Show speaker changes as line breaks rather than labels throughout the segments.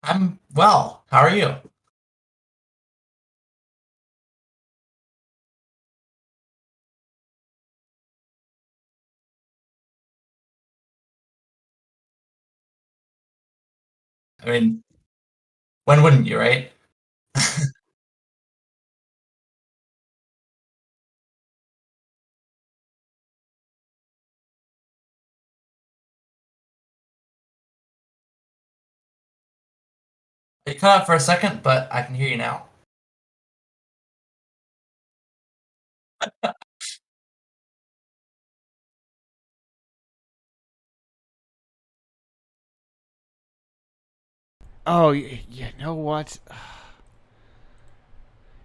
I'm well. How are you? I mean, when wouldn't you, right? It cut out for a second, but I can hear you now.
Oh, you know what?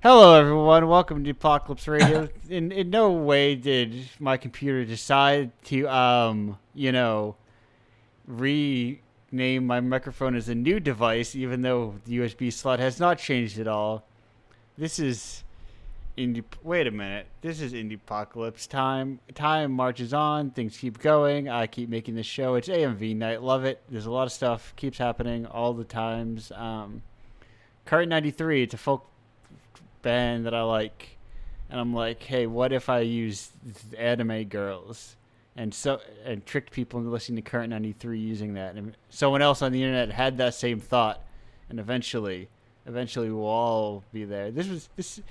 Hello, everyone. Welcome to Apocalypse Radio. In no way did my computer decide to, rename my microphone as a new device, even though the USB slot has not changed at all. This is Indie. Wait a minute. This is Indie Apocalypse time. Time marches on. Things keep going. I keep making this show. It's AMV night. Love it. There's a lot of stuff keeps happening all the times. Current 93. It's a folk band that I like, and I'm like, hey, what if I used anime girls, and tricked people into listening to Current 93 using that, and someone else on the internet had that same thought, and eventually we'll all be there. This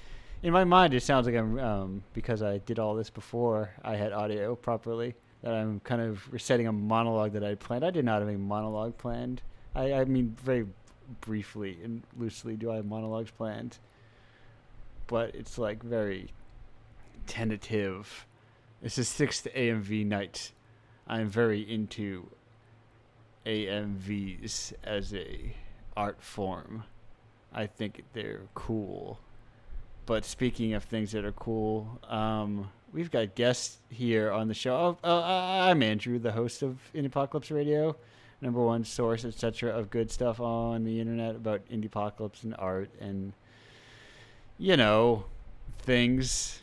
in my mind. It sounds like I'm because I did all this before I had audio properly. That I'm kind of resetting a monologue that I had planned. I did not have a monologue planned. I mean, very briefly and loosely do I have monologues planned, but it's like very tentative. This is 6th AMV night. I'm very into AMVs as a art form. I think they're cool. But speaking of things that are cool, we've got guests here on the show. I'm Andrew, the host of Indiepocalypse Radio, number one source, etc., of good stuff on the internet about Indiepocalypse and art and you know things.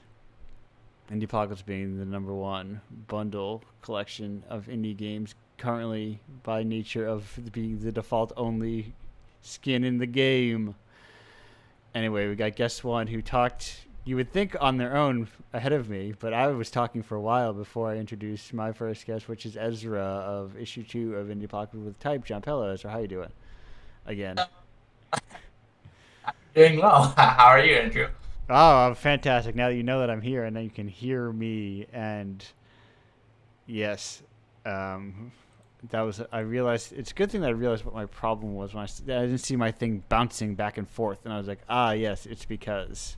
Indiepocalypse being the number one bundle collection of indie games currently, by nature of being the default only skin in the game. Anyway, we got guest one who talked, you would think, on their own ahead of me, but I was talking for a while before I introduced my first guest, which is Ezra of issue 2 of Indiepocalypse with Type Jump. Hello, Ezra. How you doing? Again.
Doing well. How are you, Andrew?
Oh, fantastic. Now that you know that I'm here and now you can hear me. And yes, um, that was, I realized, it's a good thing that I realized what my problem was when I didn't see my thing bouncing back and forth. And I was like, yes, it's because.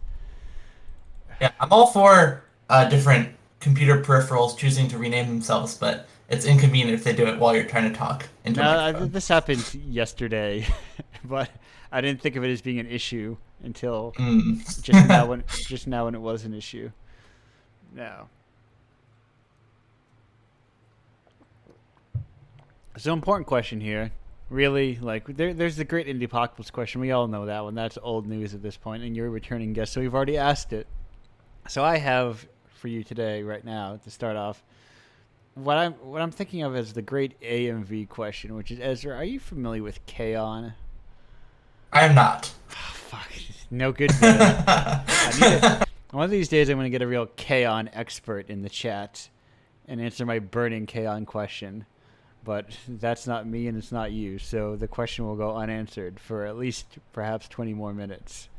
Yeah, I'm all for different computer peripherals choosing to rename themselves, but it's inconvenient if they do it while you're trying to talk into a
No,
microphone.
this happened yesterday, but I didn't think of it as being an issue until
Mm.
just now when it was an issue. No. So important question here. Really, like there's the great indie apocalypse question. We all know that one. That's old news at this point, and you're a returning guest, so we've already asked it. So I have for you today, right now, to start off, what I'm thinking of as the great AMV question, which is Ezra. Are you familiar with Kaon?
I am not.
Oh, fuck, no good then. I need to. One of these days, I'm going to get a real Kaon expert in the chat and answer my burning Kaon question. But that's not me and it's not you, so the question will go unanswered for at least perhaps 20 more minutes.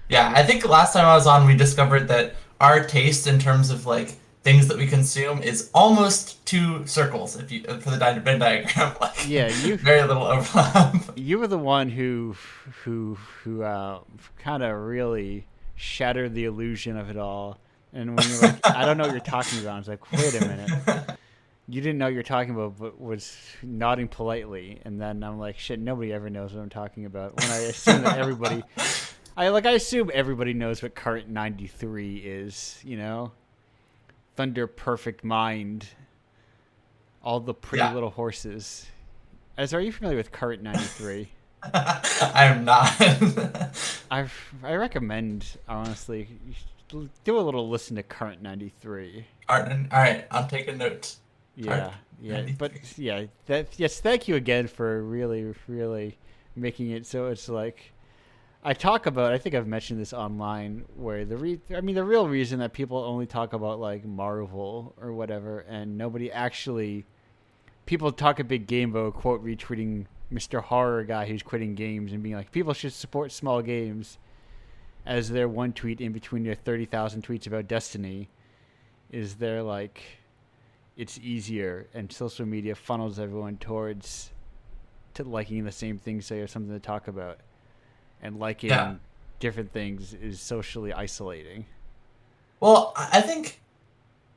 Yeah, I think last time I was on, we discovered that our taste in terms of like things that we consume is almost two circles. If you for the Venn diagram, like
Yeah,
very little overlap.
you were the one who kind of really shattered the illusion of it all. And when you're like, I don't know what you're talking about, I was like, wait a minute, you didn't know what you're talking about, but was nodding politely. And then I'm like, shit, nobody ever knows what I'm talking about. When I assume that everybody, I assume everybody knows what Current 93 is. Thunder Perfect Mind, all the pretty
Yeah,
little horses. As are you familiar with Current 93?
I'm not.
I recommend, honestly, do a little listen to Current 93.
All right, I'll take a note. Card
Yeah, yeah, but
93.
yeah, yes, thank you again for really, really making it so it's like I talk about. I think I've mentioned this online, where the real reason that people only talk about like Marvel or whatever, and nobody actually people talk a big game about quote retweeting Mr. Horror guy who's quitting games and being like people should support small games as their one tweet in between their 30,000 tweets about Destiny is they're like it's easier and social media funnels everyone towards to liking the same thing so you have something to talk about and liking
Yeah.
different things is socially isolating.
Well, I think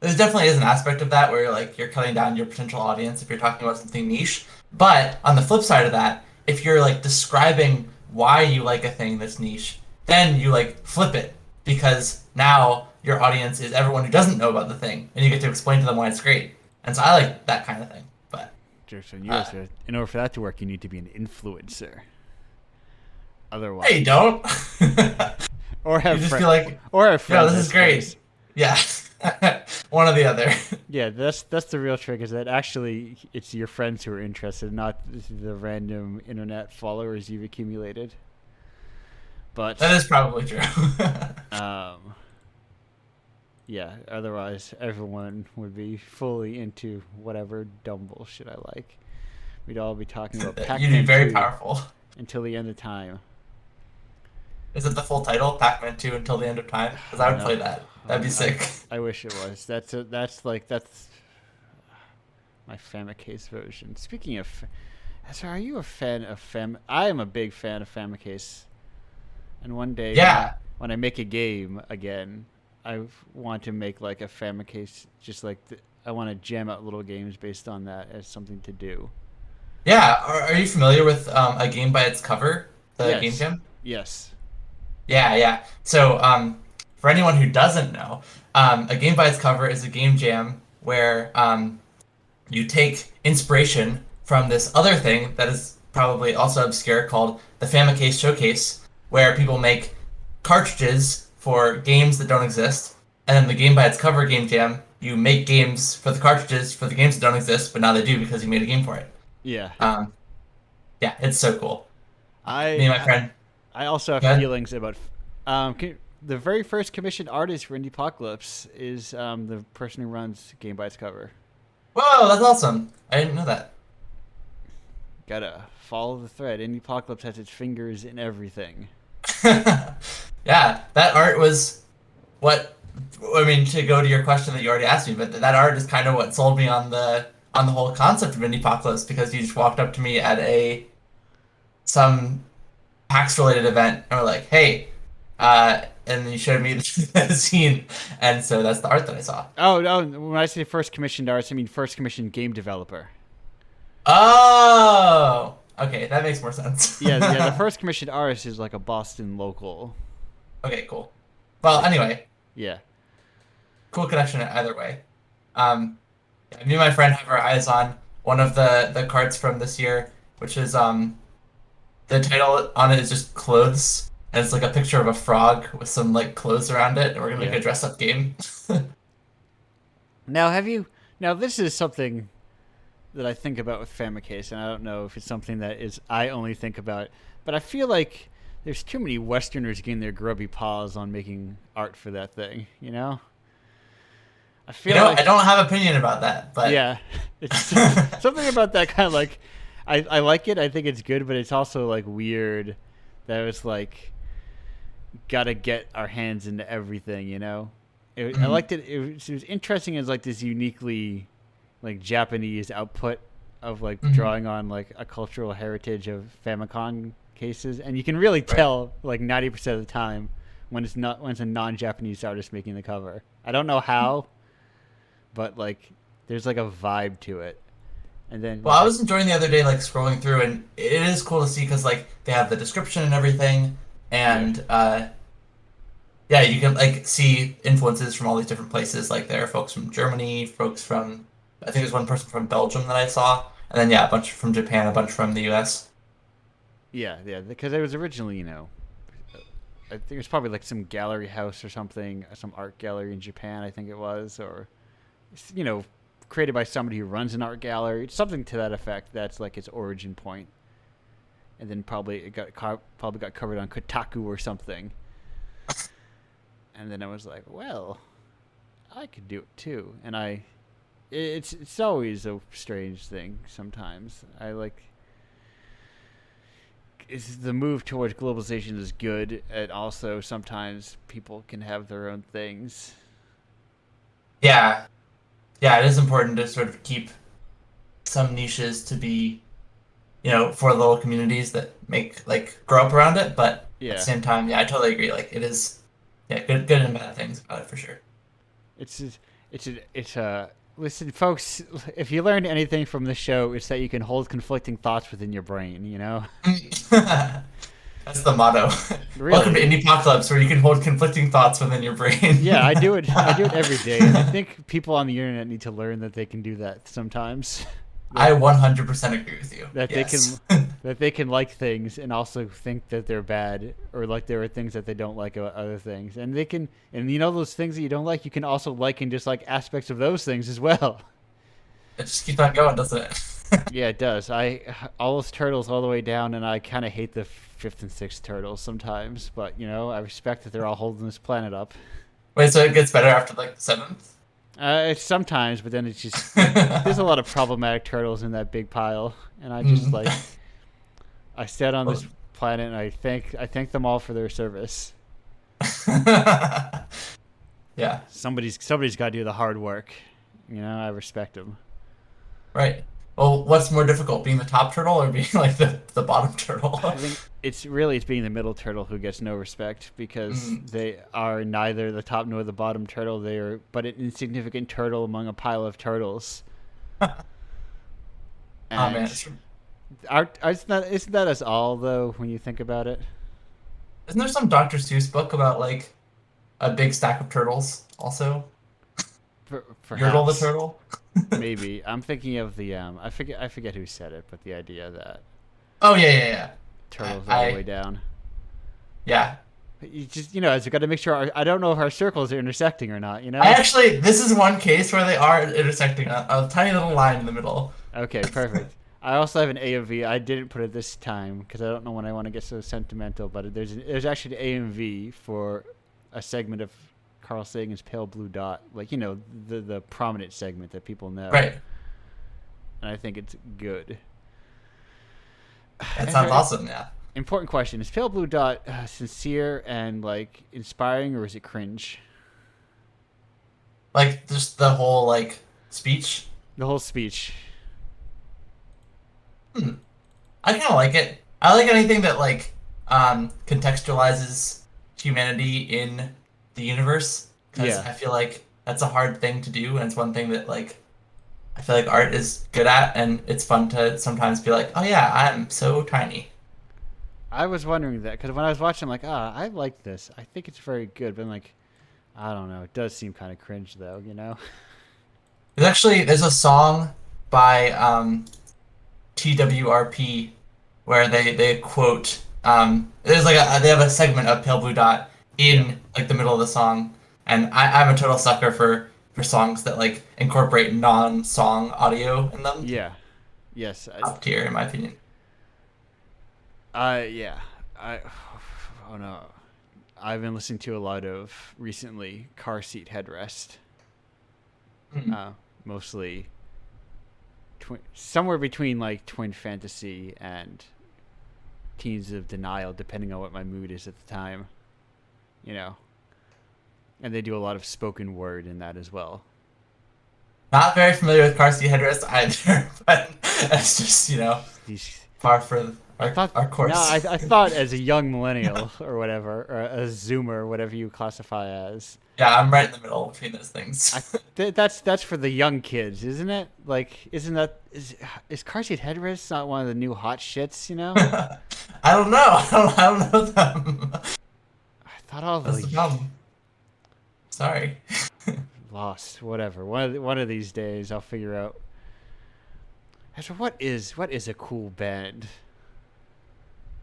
there definitely is an aspect of that where like you're cutting down your potential audience if you're talking about something niche. But on the flip side of that, if you're like describing why you like a thing that's niche, then you like flip it because now your audience is everyone who doesn't know about the thing, and you get to explain to them why it's great. And so I like that kind of thing. But
Jason,
uh,
in order for that to work, you need to be an influencer.
hey,
Otherwise,
don't.
or
You
have
just
friends,
feel like,
or have
no,
friends.
this
I
is great.
suppose.
Yeah. One or the other.
Yeah, that's the real trick. Is that actually it's your friends who are interested, not the random internet followers you've accumulated. But
That is probably true.
um, yeah. Otherwise, everyone would be fully into whatever dumb bullshit I like. We'd all be talking about
You'd be
Pac-Man
very
2
powerful.
until the end of time.
Is it the full title? Pac-Man 2 Until the End of Time? Because I would
No,
play that. That'd be sick.
I wish it was. That's my Famicase version. Speaking of, so are you a fan of I am a big fan of Famicase. And one day,
Yeah.
when I make a game again, I want to make like a Famicase. Just like I want to jam out little games based on that as something to do.
Yeah. Are you familiar with A Game by Its Cover? The game
Yes,
jam?
yes,
Yeah, yeah. So, for anyone who doesn't know, A Game by Its Cover is a game jam where you take inspiration from this other thing that is probably also obscure called the Famicase Showcase, where people make cartridges for games that don't exist, and then the Game by Its Cover game jam, you make games for the cartridges for the games that don't exist, but now they do because you made a game for it.
yeah.
Um, yeah, it's so cool. Me
I
and my friend.
I also have
Go ahead.
feelings about. The very first commissioned artist for Indiepocalypse is the person who runs Game by Its Cover.
Whoa, that's awesome! I didn't know that.
Gotta follow the thread. Indiepocalypse has its fingers in everything.
Yeah, that art was what I mean to go to your question that you already asked me, but that art is kind of what sold me on the whole concept of Indiepocalypse because you just walked up to me at a some PAX related event and were like, "Hey," and then you showed me the scene, and so that's the art that I saw.
Oh no! When I say first commissioned artist, I mean first commissioned game developer.
Oh, okay, that makes more sense.
Yeah. The first commissioned artist is like a Boston local.
Okay, cool. Well, anyway,
Yeah.
cool connection either way. Yeah, me and my friend have our eyes on one of the cards from this year, which is the title on it is just clothes, and it's like a picture of a frog with some like clothes around it, and we're gonna make
Yeah.
a dress up game.
Now, have you? Now, this is something that I think about with Famicase, and I don't know if it's something that is I only think about, but I feel like there's too many Westerners getting their grubby paws on making art for that thing. You know, I feel like
I don't have opinion about that, but
yeah, it's something about that kind of like I like it. I think it's good, but it's also like weird that it's like gotta get our hands into everything. You know, I liked it. It was interesting as like this uniquely like Japanese output of like drawing on like a cultural heritage of Famicom cases, and you can really tell like 90% of the time when it's a non-Japanese artist making the cover. I don't know how, but like there's like a vibe to it. And then
well, I was enjoying the other day like scrolling through, and it is cool to see because like they have the description and everything, and yeah, you can like see influences from all these different places. Like there are folks from Germany, folks from I think there's one person from Belgium that I saw, and then yeah, a bunch from Japan, a bunch from the U.S.
yeah, because it was originally I think it was probably like some gallery house or something, some art gallery in Japan, I think it was, or created by somebody who runs an art gallery, something to that effect. That's like its origin point. and then probably got covered on Kotaku or something. And then I was like, well, I could do it too. And it's always a strange thing sometimes. The move towards globalization is good, and also sometimes people can have their own things.
Yeah, yeah, it is important to sort of keep some niches to be, for little communities that make like grow up around it. But at the
Yeah,
same time, yeah, I totally agree. Like it is, yeah, good and bad things about it for sure.
it's it's. Listen, folks. If you learned anything from the show, it's that you can hold conflicting thoughts within your brain. You know,
That's the motto. Welcome to
really.
Indiepocalypse, where you can hold conflicting thoughts within your
Yeah, I
brain.
do it. I do it every day, and I think people on the internet need to learn that they can do that sometimes. that
I 100% agree with you.
that they can
Yes.
that they can like things and also think that they're bad, or like there are things that they don't like about other things, and they can, and those things that you don't like, you can also like and dislike aspects of those things as well.
It just keeps on going, doesn't it?
Yeah, it does. I all those turtles all the way down, and I kind of hate the fifth and sixth turtles sometimes, but I respect that they're all holding this planet up.
Wait, so it gets better after like the seventh?
It's sometimes, but then it's just there's a lot of problematic turtles in that big pile, and I just
Mm.
like I stand on
Well,
this planet and I thank them all for their service.
yeah,
Somebody's got to do the hard work. I respect them.
right. Well, what's more difficult, being the top turtle or being like the bottom turtle?
I think it's being the middle turtle who gets no respect because
Mm.
they are neither the top nor the bottom turtle. They are but an insignificant turtle among a pile of turtles.
Oh man,
And isn't that us all though when you think about it?
isn't there some Dr. Seuss book about like a big stack of turtles also? Yertle the
Perhaps.
turtle?
Maybe I'm thinking of the I forget who said it, but the idea that
Oh yeah, yeah, yeah.
turtles all the way
I
down.
yeah.
You just as we got to make sure I don't know if our circles are intersecting or not.
I actually, this is one case where they are intersecting a tiny little line in the middle.
Okay, perfect. I also have an AMV. I didn't put it this time because I don't know when I want to get so sentimental. But there's actually an AMV for a segment of Carl Sagan's Pale Blue Dot, like the prominent segment that people know,
Right.
and I think it's good.
That sounds awesome, yeah.
Important question: is Pale Blue Dot sincere and like inspiring, or is it cringe?
Like just the whole like speech.
The whole speech.
Hmm. I kind of like it. I like anything that like contextualizes humanity in the universe because
Yeah,
I feel like that's a hard thing to do, and it's one thing that like I feel like art is good at, and it's fun to sometimes be like, oh yeah, I'm so tiny.
I was wondering that because when I was watching, I'm like, I like this. I think it's very good, but I'm like, I don't know. It does seem kind of cringe, though.
There's a song by TWRP where they quote there's like they have a segment of Pale Blue Dot
Yeah.
in like the middle of the song, and I'm a total sucker for songs that like incorporate non-song audio in them.
Yeah. Yes.
Top tier in my opinion.
Yeah. I. Oh no. I've been listening to a lot of recently car seat headrest.
Hmm.
Uh, Mostly somewhere between like Twin Fantasy and Teens of Denial, depending on what my mood is at the time. You know. And they do a lot of spoken word in that as well.
Not very familiar with car seat headrest either, but that's just
These
par for
I thought
our
no,
course.
I thought as a young millennial or whatever, or a Zoomer, whatever you classify as.
Yeah, I'm right in the middle between those things.
That's for the young kids, isn't it? Like, isn't that is car seat headrest not one of the new hot shits?
I don't know. I don't know them.
I thought all
That's
the
the problem. Sorry.
lost, whatever. One of these days, I'll figure out. Actually, what is a cool band?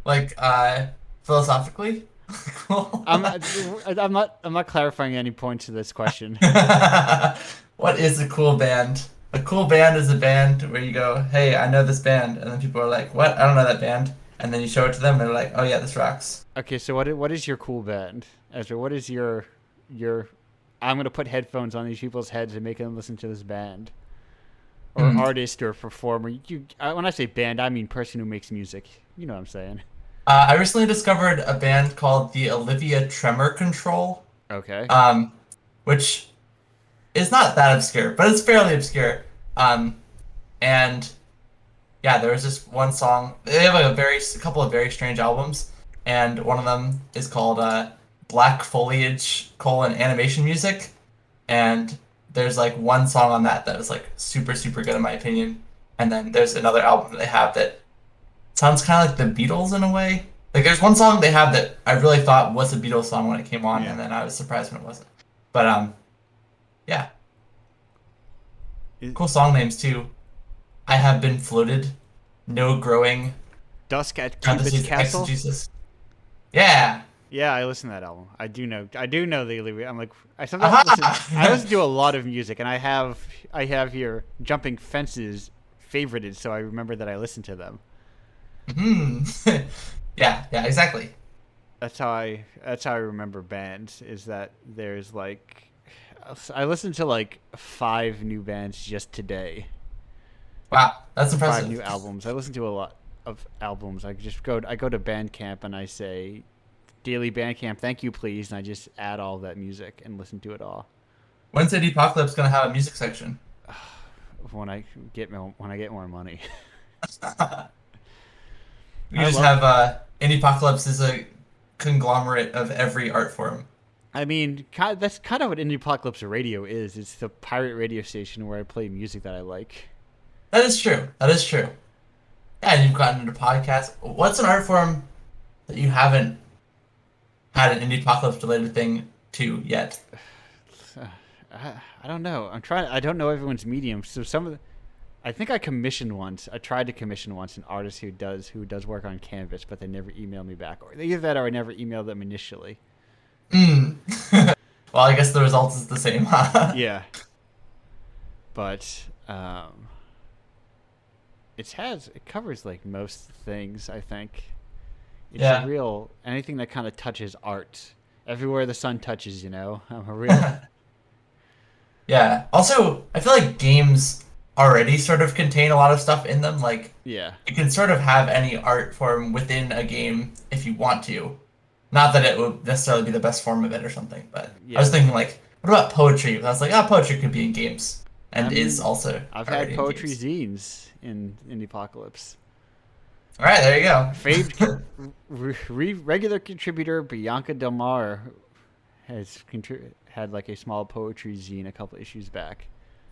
Like, philosophically? Cool.
I'm not clarifying any points to this question.
What is a cool band? A cool band is a band where you go, hey, I know this band, and then people are like, what? I don't know that band. and then you show it to them, and they're like, "Oh yeah, this rocks."
Okay, so what is your cool band, Ezra? What is your? I'm gonna put headphones on these people's heads and make them listen to this band or
Hmm.
artist or performer. When I say band, I mean person who makes music. You know what I'm saying?
I recently discovered a band called the Olivia Tremor Control,
Okay.
um, which is not that obscure, but it's fairly obscure. And yeah, there was just one song. They have like a couple of very strange albums, and one of them is called Black Foliage: Animation Music, and there's like one song on that that is like super super good in my opinion. And then there's another album that they have that sounds kind of like the Beatles in a way. Like there's one song they have that I really thought was a Beatles song when it came on,
Yeah.
and then I was surprised when it wasn't. But yeah,
Is-
cool song names too. I have been floated, no growing,
Dusk at Cupid's
parentheses
Castle.
exegesis. Yeah.
Yeah, I listen to that album. I do know. I do know the Olivia. I'm like, I sometimes listen. I
Aha!
listen to a lot of music, and I have here Jumping Fences favorited, so I remember that I listened to them.
Hmm. Yeah, yeah, exactly.
That's how I remember bands. Is that there's like, I listened to like 5 new bands just today,
Wow, that's
or 5 new
impressive.
albums. I listen to a lot of albums. I go to Bandcamp and I say daily Bandcamp, thank you please, and I just add all that music and listen to it all
When's Indiepocalypse gonna have a music section?
when I get more money.
You
I
just
love.
have Indiepocalypse is a conglomerate of every art form.
I mean, that's kind of what Indiepocalypse Radio is. It's the pirate radio station where I play music that I like.
That is true. That is true. Yeah, and you've gotten into podcasts. What's an art form that you haven't had an Indiepocalypse related thing to yet?
I don't know. I'm trying. I don't know everyone's medium. So I think I commissioned once. I tried to commission once an artist who does work on Canvas, but they never emailed me back, or either that or I never emailed them initially.
Hmm. Well, I guess the result is the same, huh?
Yeah, but it covers like most things. I think it's a
Yeah.
real anything that kind of touches art. Everywhere the sun touches, I'm a real.
Yeah. Also, I feel like games already sort of contain a lot of stuff in them. Like,
Yeah,
you can sort of have any art form within a game if you want to. Not that it would necessarily be the best form of it or something, but I was
yeah.
thinking like, what about poetry? I was like, oh, poetry could be in games
I
and is
mean,
also
I've had
already in
poetry
games.
zines in the apocalypse.
All right, there you
Famed
go.
regular contributor Bianca Del Mar had like a small poetry zine a couple issues back.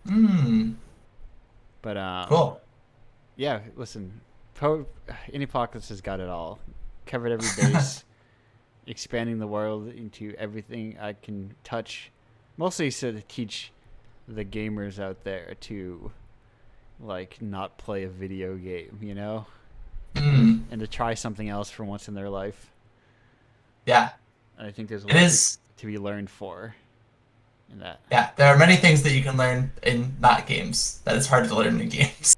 Hmm.
But
Cool.
yeah, listen, Indiepocalypse has got it all, covered every base, expanding the world into everything I can touch, mostly so to teach the gamers out there to like not play a video game,
Hmm.
and to try something else for once in their life.
Yeah.
And I think there's a
It
lot
is.
to be learned for in that.
Yeah. There are many things that you can learn in not games that is hard to learn in games.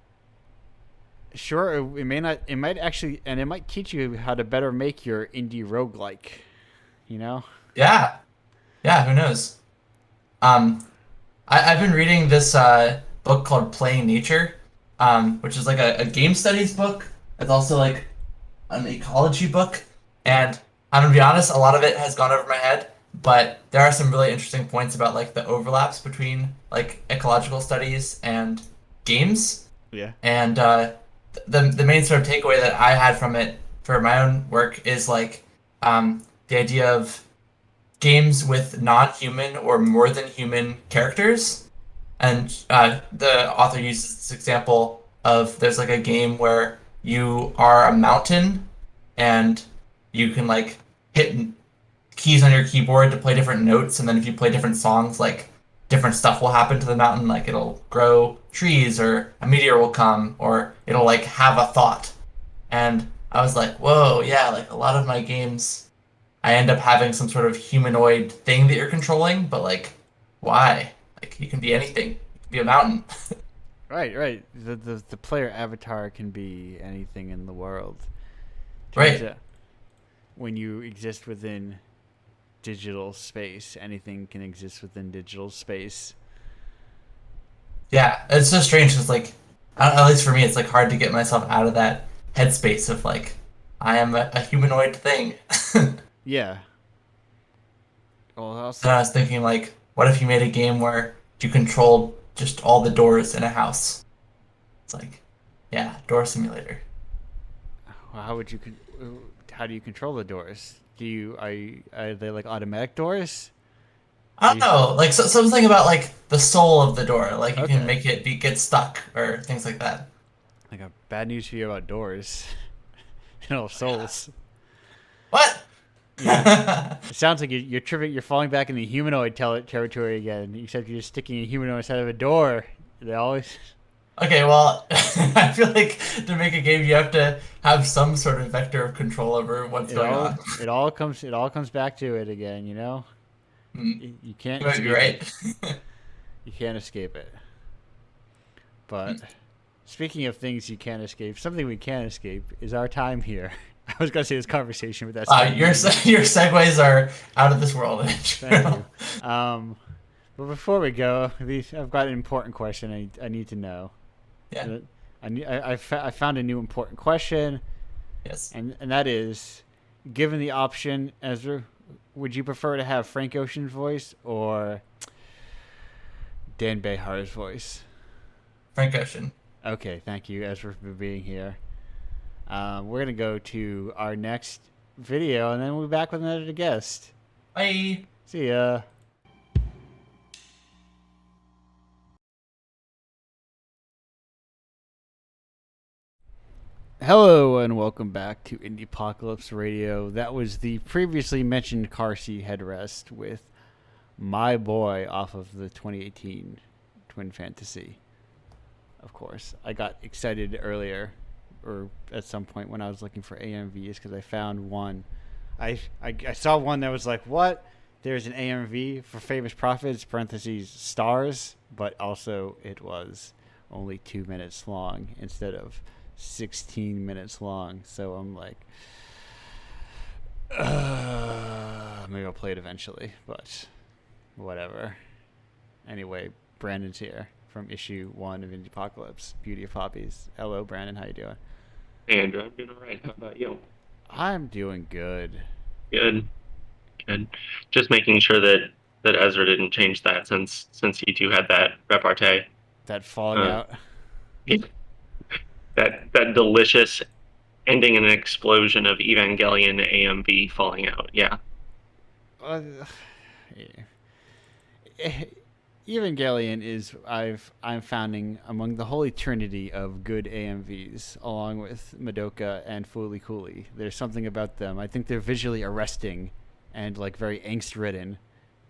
Sure, it may not. It might actually, and it might teach you how to better make your indie roguelike. You know?
Yeah. Yeah. Who knows? Um, I've been reading this book called Playing Nature, which is like a game studies book. It's also like an ecology book. And I'm gonna be honest, a lot of it has gone over my head, but there are some really interesting points about like the overlaps between like ecological studies and games.
Yeah.
And the main sort of takeaway that I had from it for my own work is like the idea of games with non-human or more than human characters. And the author uses this example of there's like a game where you are a mountain and you can like hit keys on your keyboard to play different notes, and then if you play different songs, like different stuff will happen to the mountain, like it'll grow trees or a meteor will come or it'll like have a thought. And I was like, whoa, yeah, like a lot of my games I end up having some sort of humanoid thing that you're controlling, but like, why? Like, you can be anything. You can be a mountain.
Right. Right. The player avatar can be anything in the world. Turns
Right.
out when you exist within digital space, anything can exist within digital space.
Yeah, it's so strange because like, at least for me, it's like hard to get myself out of that headspace of like, I am a humanoid thing.
Yeah. Well,
And
also,
I was thinking like, what if you made a game where you controlled just all the doors in a house? It's like, yeah, door simulator.
how would you how do you control the doors? Are they like automatic doors?
I
Are
don't
you
know, like something about like the soul of the door, like you can
okay?
make it get stuck or things like that.
Like a bad news for you about doors.
Oh, yeah.
Souls.
What?
Yeah. It sounds like you're tripping. You're falling back in the humanoid territory again. Except you're just sticking a humanoid inside of a door. They always.
Okay, well, I feel like to make a game, you have to have some sort of vector of control over what's going on.
It all comes back to it again.
Hmm.
You can't
You might be
escape it.
right.
You can't escape it. But speaking of things you can't escape, something we can escape is our time here. I was gonna say this conversation, but that's not
Your
easy.
your segues are out of this world.
Thank you. Um, but before we go, I've got an important question I need to know.
Yeah.
I found a new important question,
Yes.
and that is, given the option, Ezra, would you prefer to have Frank Ocean's voice or Dan Behar's voice?
Frank Ocean.
Okay, thank you, Ezra, for being here. We're gonna go to our next video, and then we'll be back with another guest.
Bye.
See ya. Hello and welcome back to Indiepocalypse Radio. That was the previously mentioned car seat headrest with My Boy off of the 2018 Twin Fantasy. Of course, I got excited earlier, or at some point when I was looking for AMVs because I found one. I saw one that was like, what? There's an AMV for Famous Profits (parentheses stars), but also it was only 2 minutes long instead of 16 minutes long. So I'm like, maybe I'll play it eventually, but whatever. Anyway, Brandon's here from issue 1 of Indiepocalypse, Beauty of Hobbies. Hello, Brandon. How you doing?
Hey Andrew, I'm doing all right. How about you?
I'm doing good.
Good, good. Just making sure that Ezra didn't change that since you two had that repartee.
That falling
Uh,
out.
that delicious ending in an explosion of Evangelion AMV falling out. Yeah.
Uh, Evangelion is I'm founding among the holy trinity of good AMVs, along with Madoka and Fooly Cooly. There's something about them. I think they're visually arresting and like very angst ridden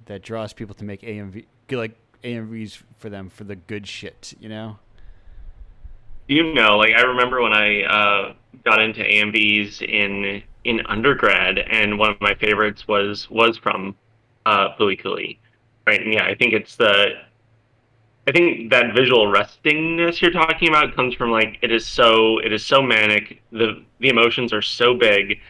that draws people to make AMVs for them for the good shit.
Like I remember when I got into AMVs in undergrad, and one of my favorites was from Fooey Cooly. Right, and yeah, I think that visual restingness you're talking about comes from like it is so manic. The emotions are so big,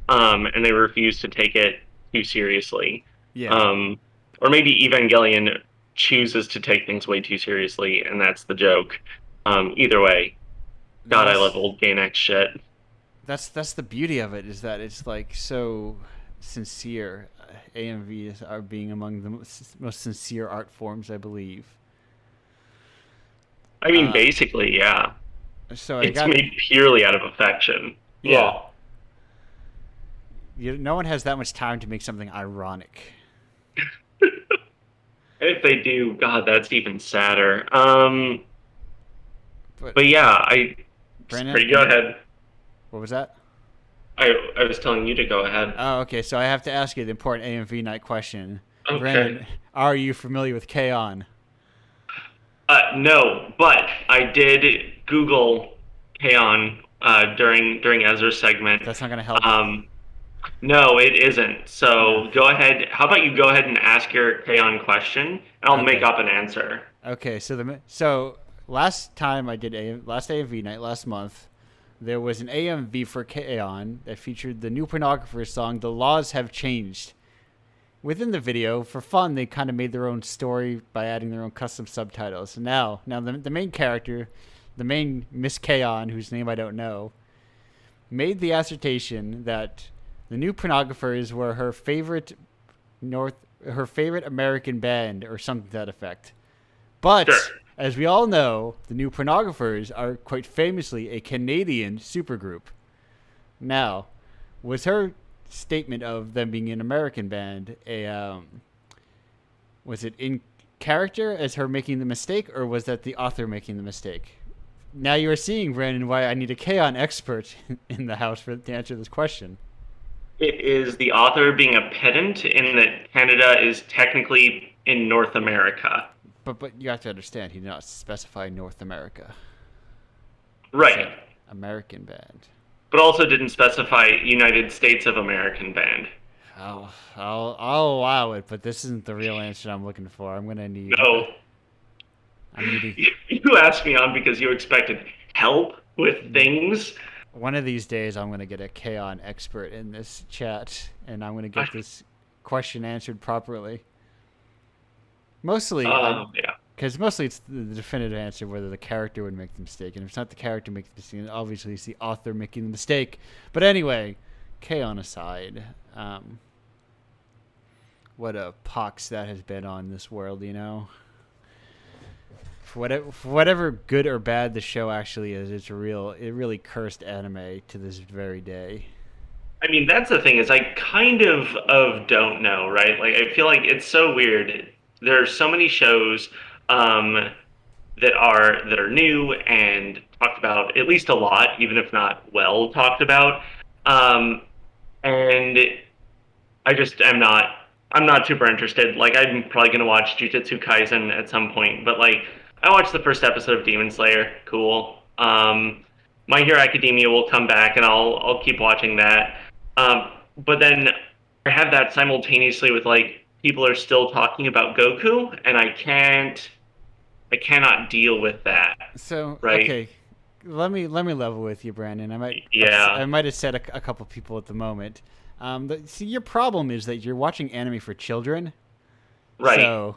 and they refuse to take it too seriously.
Yeah.
Um, or maybe Evangelion chooses to take things way too seriously, and that's the joke. Either way,
No,
God, I love old Gainax shit.
that's the beauty of it is that it's like so sincere. AMVs are being among the most sincere art forms, I believe.
I mean,
Uh,
basically, yeah,
so I
it's
got
made purely out of affection.
yeah.
Well,
No one has that much time to make something ironic.
if they do, God, that's even sadder.
But
But yeah,
Brandon,
sorry, go ahead.
what was that?
I was telling you to go ahead.
Oh, okay. So I have to ask you the important AMV night question.
Okay.
Brandon, are you familiar with K-On?
No, but I did Google Kaon during Ezra's segment.
That's not gonna help.
Um, no, it isn't.
No.
So go ahead. How about you go ahead and ask your Kaon question, and I'll make
Okay.
up an answer.
Okay. So last time I did last AMV night last month there was an AMV for K-On! That featured the new pornographer song, The Laws Have Changed. Within the video, for fun, they kind of made their own story by adding their own custom subtitles. Now the main character, the main Miss K-On!, whose name I don't know, made the assertion that the new pornographers were her favorite American band or something to that effect. But
Sure.
as we all know, the new pornographers are quite famously a Canadian supergroup. Now, was her statement of them being an American band was it in character as her making the mistake, or was that the author making the mistake? Now you are seeing, Brandon, why I need a K-On! Expert in the house to answer this question.
It is the author being a pedant in that Canada is technically in North America.
But you have to understand, he did not specify North America. He
Right.
said American band.
But also didn't specify United States of American band.
I'll allow it, but this isn't the real answer I'm looking for. I'm gonna need.
No.
I'm needing.
You asked me on because you expected help with things.
One of these days, I'm gonna get a K-On! Expert in this chat, and I'm gonna get this question answered properly. Mostly,
Yeah.
because mostly it's the definitive answer whether the character would make the mistake, and if it's not the character making the mistake, then obviously it's the author making the mistake. But anyway, K-On! Aside, what a pox that has been on this world, you know. For whatever good or bad the show actually is, it really cursed anime to this very day.
I mean, that's the thing is I kind of don't know, right? Like I feel like it's so weird. There are so many shows that are new and talked about at least a lot, even if not well talked about. And I just am not I'm not super interested. Like I'm probably gonna watch Jujutsu Kaisen at some point, but like I watched the first episode of Demon Slayer. Cool. My Hero Academia will come back, and I'll keep watching that. But then I have that simultaneously with like people are still talking about Goku, and I cannot deal with that.
So
Right.
okay, let me level with you, Brandon.
Yeah.
I might have said a couple people at the moment. See, your problem is that you're watching anime for children.
Right.
So,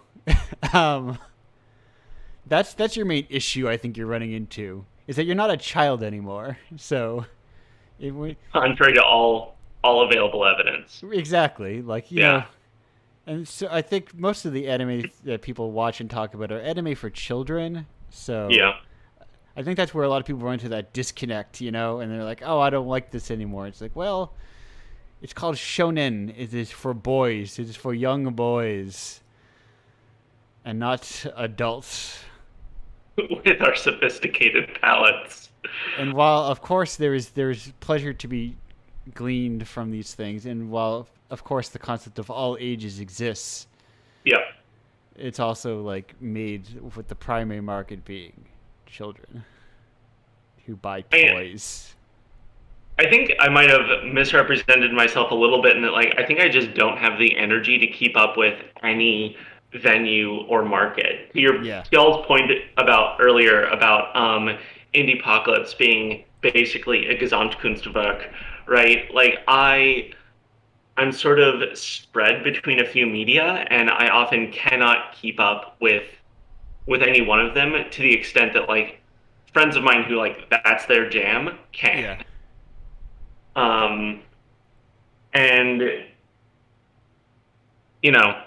that's your main issue. I think you're running into is that you're not a child anymore. So,
Contrary to all available evidence.
exactly, like you
Yeah.
know. And so I think most of the anime that people watch and talk about are anime for children. So
Yeah.
I think that's where a lot of people run into that disconnect, you know, and they're like, "Oh, I don't like this anymore." It's like, well, it's called shonen. It is for boys. It is for young boys, and not adults.
With our sophisticated palates.
And while, of course, there's pleasure to be gleaned from these things, and while, of course, the concept of all ages exists,
Yeah.
it's also like made with the primary market being children who buy toys.
I think I might have misrepresented myself a little bit in that, like, I think I just don't have the energy to keep up with any venue or market. To your y'all's point about earlier about Indiepocalypse being basically a Gesamtkunstwerk, right? Like I'm sort of spread between a few media, and I often cannot keep up with any one of them to the extent that like friends of mine who like that's their jam can.
Yeah.
And you know,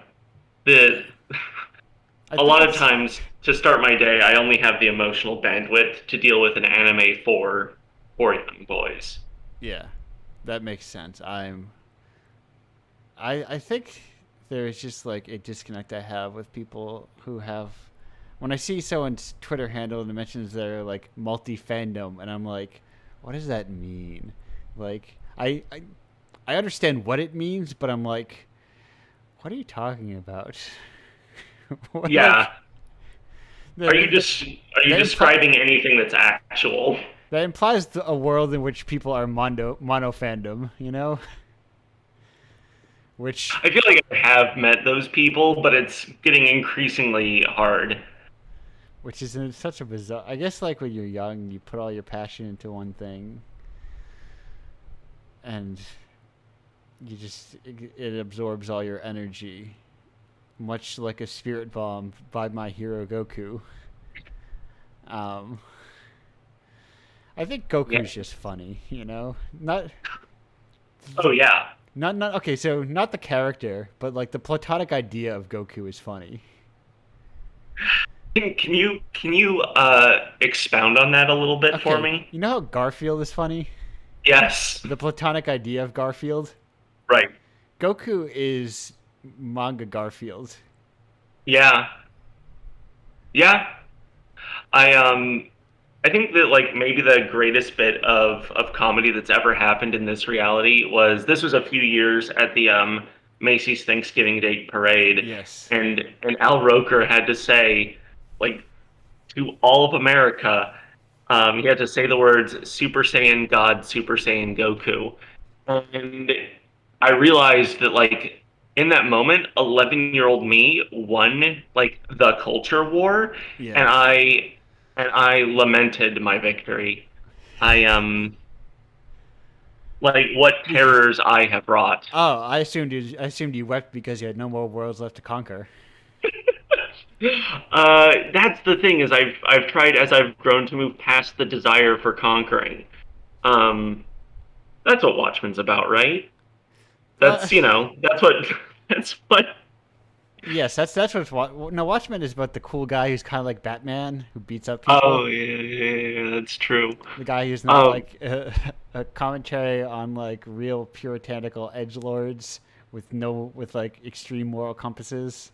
a lot of times to start my day, I only have the emotional bandwidth to deal with an anime for young boys.
Yeah, that makes sense. I think there's just like a disconnect I have with people who have. When I see someone's Twitter handle and it mentions they're like multi-fandom, and I'm like, what does that mean? Like, I understand what it means, but I'm like, what are you talking about?
Yeah. Are you describing anything that's actual?
That implies a world in which people are mono fandom, you know? Which
I feel like I have met those people, but it's getting increasingly hard.
which is such a bizarre. I guess like when you're young, you put all your passion into one thing, and it absorbs all your energy, much like a spirit bomb by my hero Goku. Um, I think Goku's just funny, you know.
Oh yeah.
Not okay. So not the character, but like the platonic idea of Goku is funny.
Can you expound on that a little bit for
Okay,
me?
you know how Garfield is funny?
Yes.
The platonic idea of Garfield.
Right.
Goku is manga Garfield.
Yeah. Yeah. I think that like maybe the greatest bit of comedy that's ever happened in this reality was this was a few years at the Macy's Thanksgiving Day Parade,
Yes.
and Al Roker had to say like to all of America, he had to say the words Super Saiyan God, Super Saiyan Goku, and I realized that like in that moment, 11-year-old me won like the culture war, and
Yes.
I lamented my victory. I like what terrors I have wrought.
Oh, I assumed you wept because you had no more worlds left to conquer.
That's the thing is I've tried as I've grown to move past the desire for conquering. Um, that's what Watchmen's about, right?
Uh,
That's that's what that's what.
yes, that's what's no Watchmen is about the cool guy who's kind of like Batman who beats up
Oh
people.
yeah, that's true.
The guy who's not
Um,
like a commentary on like real puritanical edge lords with like extreme moral compasses.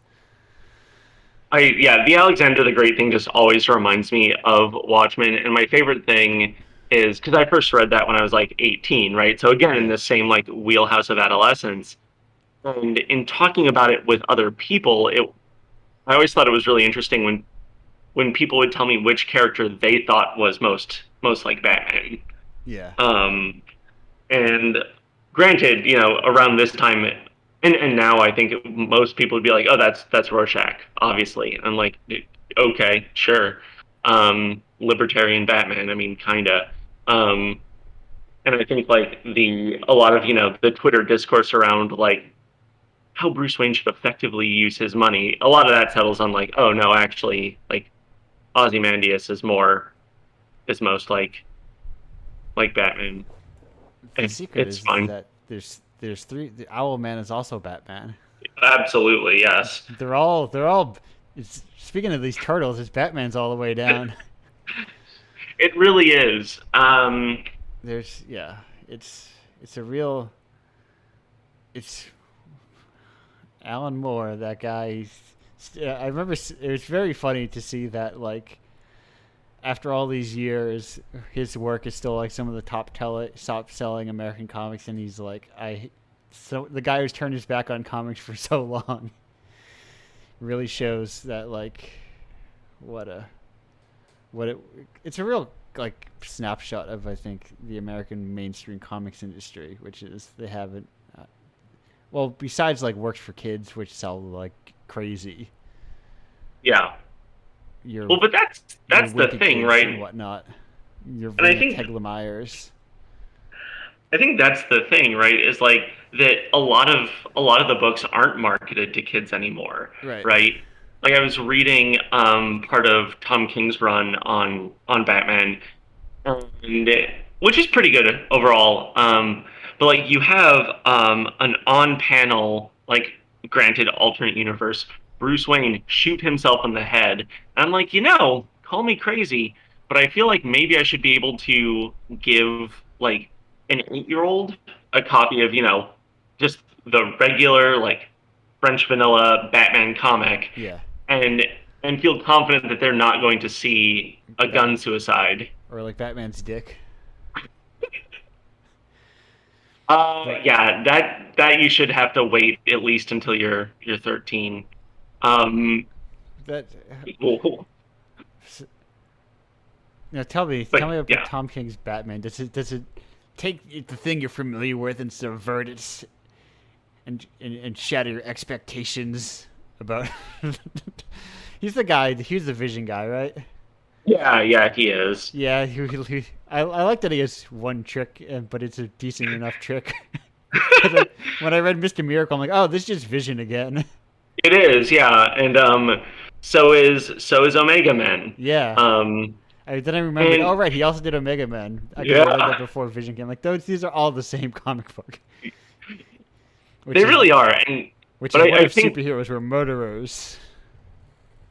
yeah, the Alexander the Great thing just always reminds me of Watchmen, and my favorite thing is because I first read that when I was like 18, right? So again, in
Yeah.
the same like wheelhouse of adolescence, and in talking about it with other people, I always thought it was really interesting when people would tell me which character they thought was most like Batman.
Yeah.
Um, and granted, around this time, and now I think most people would be like, "Oh, that's Rorschach," obviously. And I'm like, okay, sure, libertarian Batman. I mean, kinda. Um, and I think like a lot of the Twitter discourse around like how Bruce Wayne should effectively use his money. A lot of that settles on like, oh no, actually, like Ozymandias is most like Batman.
The secret
It's
is
fine.
that there's three. The Owlman is also Batman.
Absolutely, yes.
They're all. Speaking of these turtles, it's Batman's all the way down.
It really is.
There's yeah. It's a real. It's Alan Moore. That guy. I remember it was very funny to see that like after all these years, his work is still like some of the top selling American comics, and he's like, so the guy who's turned his back on comics for so long really shows that like what a what it it's a real like snapshot of I think the American mainstream comics industry, which is they haven't well besides like works for kids which sell like crazy.
yeah.
Your
Well, but
your
that's the
wimpy
thing,
kids and
right?
whatnot. Your
And I
Verna
think
Teglemeyers.
I think that's the thing, right? Is like that a lot of the books aren't marketed to kids anymore,
Right.
right? Like I was reading part of Tom King's run on Batman, and which is pretty good overall. But like you have an on-panel, like granted alternate universe, Bruce Wayne shoot himself in the head. And I'm like, call me crazy, but I feel like maybe I should be able to give like an 8-year-old a copy of just the regular like French vanilla Batman comic,
Yeah.
and and feel confident that they're not going to see a
Bat
gun suicide.
or like Batman's dick. But
Yeah, that you should have to wait at least until you're 13. Um,
that
cool.
tell
But
me about
yeah,
Tom King's Batman. Does it take the thing you're familiar with and subvert it and shatter your expectations about He's the guy. He's the Vision guy, right?
Yeah, he is.
Yeah. I like that he has one trick, but it's a decent enough trick. Because when I read Mr. Miracle, I'm like, oh, this is just Vision again.
It is, yeah, and so is Omega Men.
Yeah.
Um,
Then I remembered. Oh,
and
right, he also did Omega Men. I read that
yeah,
before Vision came. Like these are all the same comic book. Which
they
is
really are,
which
but
is what
I
if
think,
superheroes were murderers?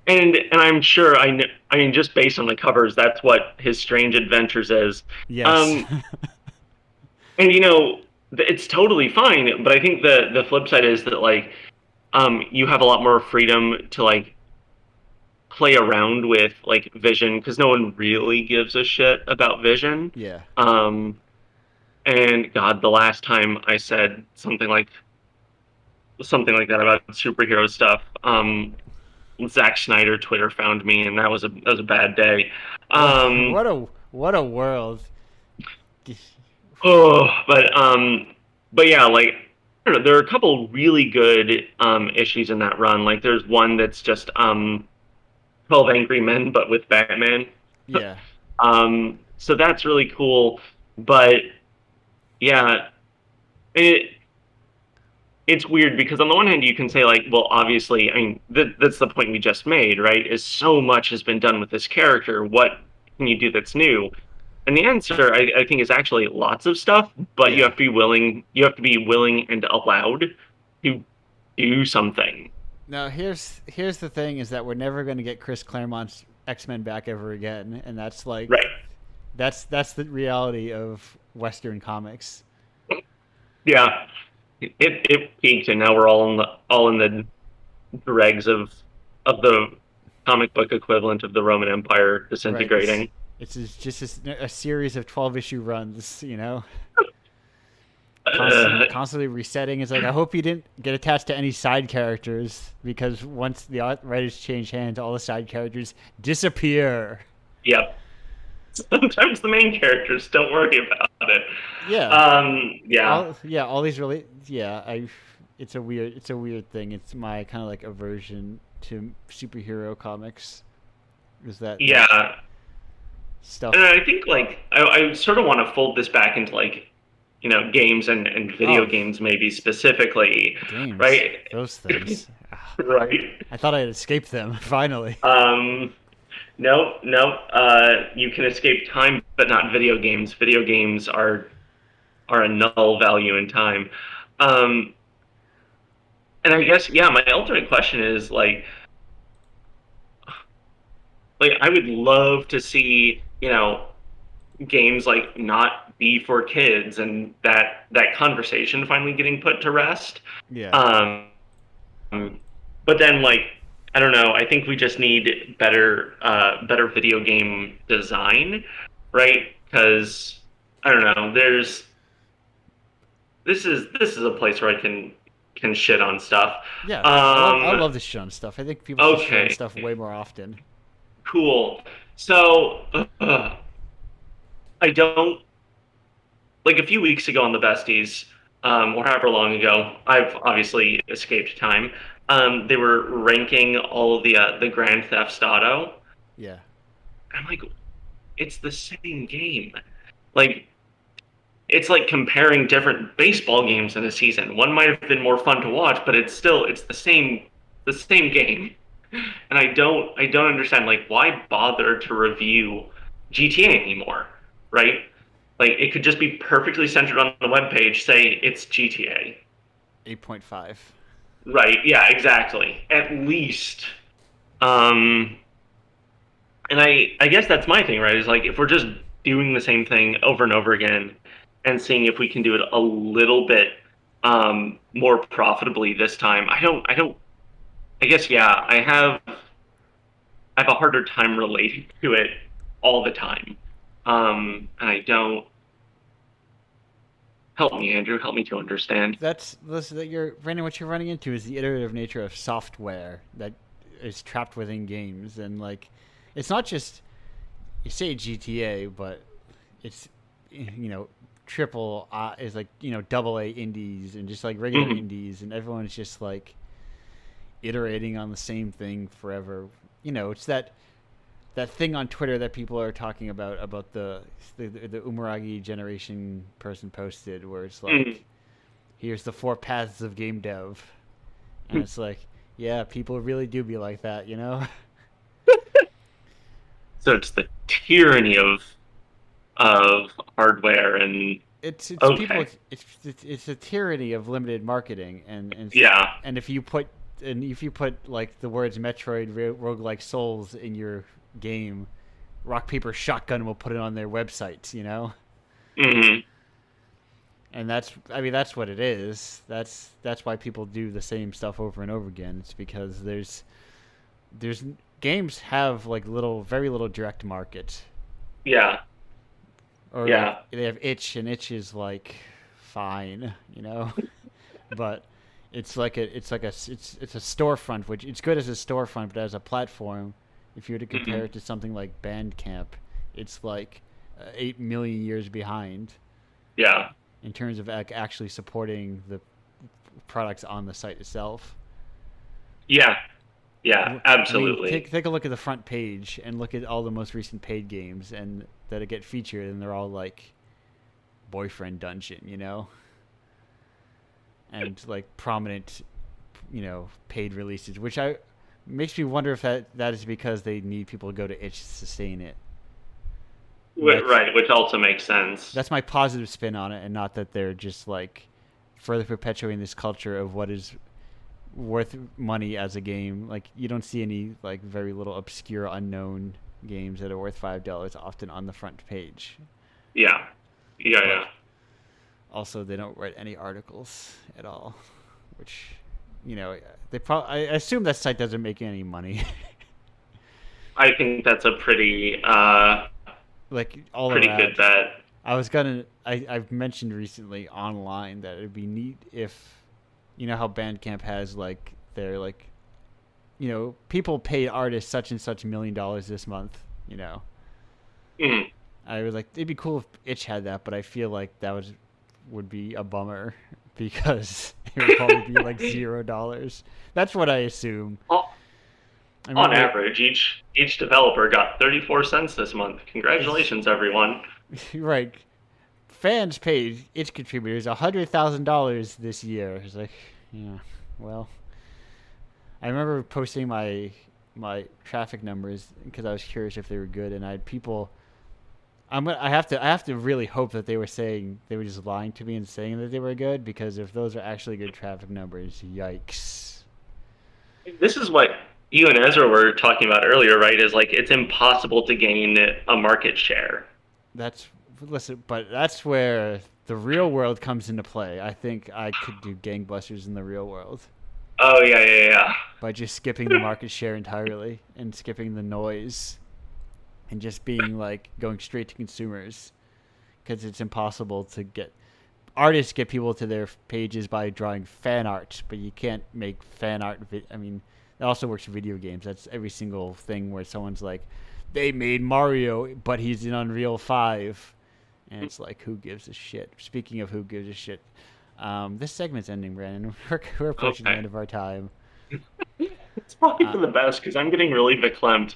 and I'm sure I mean, just based on the covers, that's what his Strange Adventures is.
Yes.
Um, and it's totally fine, but I think the flip side is that like you have a lot more freedom to like play around with like Vision because no one really gives a shit about Vision.
Yeah.
Um, and God, the last time I said something like that about superhero stuff, Zack Snyder Twitter found me, and that was a bad day.
What
Um,
what a world.
oh, but yeah, like I don't know, there are a couple really good issues in that run. Like there's one that's just 12 Angry Men, but with Batman.
Yeah.
So that's really cool. But yeah, it it's weird because on the one hand you can say like, well, obviously, I mean, that's the point we just made, right? Is so much has been done with this character. What can you do that's new? And the answer, I think, is actually lots of stuff. But you
Yeah.
have to be willing. You have to be willing and allowed to do something.
Now here's the thing: is that we're never going to get Chris Claremont's X-Men back ever again, and that's like
Right.
that's the reality of Western comics.
Yeah. It peaked, and now we're all in the dregs of the comic book equivalent of the Roman Empire
Right.
disintegrating.
Just a series of 12 issue runs,
Uh,
constantly resetting. It's like I hope you didn't get attached to any side characters because once the writers change hands, all the side characters disappear.
yep. Sometimes the main characters don't worry about it.
Yeah,
Yeah,
all these really. Yeah, It's a weird thing. It's my kind of like aversion to superhero comics. Is that
yeah.
stuff?
And I think like I sort of want to fold this back into like games and video
Oh,
games maybe specifically,
games,
right?
those things.
Right.
I thought I had escaped them finally.
No, no. You can escape time, but not video games. Video games are a null value in time. Um, and I guess yeah, my ultimate question is like I would love to see games like not be for kids and that conversation finally getting put to rest.
Yeah.
But then like I don't know. I think we just need better video game design, right? Because I don't know. This is a place where I can shit on stuff.
Yeah, I
Um,
love this shit on stuff. I think people should shit on
okay,
stuff way more often.
cool. So I don't like a few weeks ago on the Besties, or however long ago. I've obviously escaped time. They were ranking all of the Grand Theft Auto.
Yeah.
I'm like, it's the same game. Like, it's like comparing different baseball games in a season. One might have been more fun to watch, but it's the same game. And I don't understand like why bother to review GTA anymore, right? Like it could just be perfectly centered on the webpage, say it's GTA.
8.5.
Right, yeah, exactly. At least. Um and I guess that's my thing, right? Is like if we're just doing the same thing over and over again and seeing if we can do it a little bit more profitably this time. I guess yeah, I have a harder time relating to it all the time. And I don't help me, Andrew, help me to understand.
Listen, that you're Brandon. What you're running into is the iterative nature of software that is trapped within games, and like, it's not just you say GTA, but it's triple is like double A indies and just like regular
Mhm.
indies, and everyone's just like iterating on the same thing forever. it's that thing on Twitter that people are talking about the Umaragi generation person posted, where it's like, here's the 4 paths of game dev, and it's like, yeah, people really do be like that,
So it's the tyranny of hardware and
It's people.
okay.
It's a tyranny of limited marketing,
Yeah.
and if you put like the words Metroid, roguelike Souls in your game, Rock Paper Shotgun will put it on their websites,
Hmm.
and that's what it is. That's why people do the same stuff over and over again. It's because there's games have like very little direct market,
Yeah.
or like
Yeah.
they have itch, and itch is like fine, but it's a storefront, which it's good as a storefront, but as a platform, if you were to compare
Hmm.
it to something like Bandcamp, it's like 8 million years behind
Yeah.
in terms of actually supporting the products on the site itself.
Yeah. Yeah.
I mean,
Absolutely.
take a look at the front page and look at all the most recent paid games and that get featured, and they're all like Boyfriend Dungeon, and like prominent, paid releases, which I makes me wonder if that is because they need people to go to itch to sustain it. That's
Right, which also makes sense.
that's my positive spin on it, and not that they're just like further perpetuating this culture of what is worth money as a game. Like, you don't see any like very little obscure unknown games that are worth $5 often on the front page.
Yeah. Yeah.
But
Yeah.
also, they don't write any articles at all, which, they probably. I assume that site doesn't make any money.
I think that's a
Like, all
pretty good
around.
bet.
I've mentioned recently online that it'd be neat if, how Bandcamp has like their like, people paid artists such and such $1 million this month.
Mm.
I was like, it'd be cool if Itch had that, but I feel like would be a bummer because it would probably be like $0. That's what I assume.
On
I
on
remember,
average, each developer got 34 cents this month. Congratulations, everyone.
right? Fans paid Itch contributors $100,000 this year. It's like, yeah, well, I remember posting my traffic numbers because I was curious if they were good, and I had people. I have to really hope that they were just lying to me and saying that they were good, because if those are actually good traffic numbers, yikes.
This is what you and Ezra were talking about earlier, right? Is like it's impossible to gain a market share.
That's Listen, but that's where the real world comes into play. I think I could do gangbusters in the real world
Oh yeah, yeah,
by just skipping the market share entirely and skipping the noise and just being like going straight to consumers, because it's impossible to get artists get people to their pages by drawing fan art, but you can't make fan art. I mean, it also works for video games. That's every single thing where someone's like, they made Mario, but he's in Unreal 5. And it's like, who gives a shit? Speaking of who gives a shit, this segment's ending, Brandon. We're
yeah.
approaching the
Okay,
end of our time.
it's probably
Uh,
for the best because I'm getting really verklempt.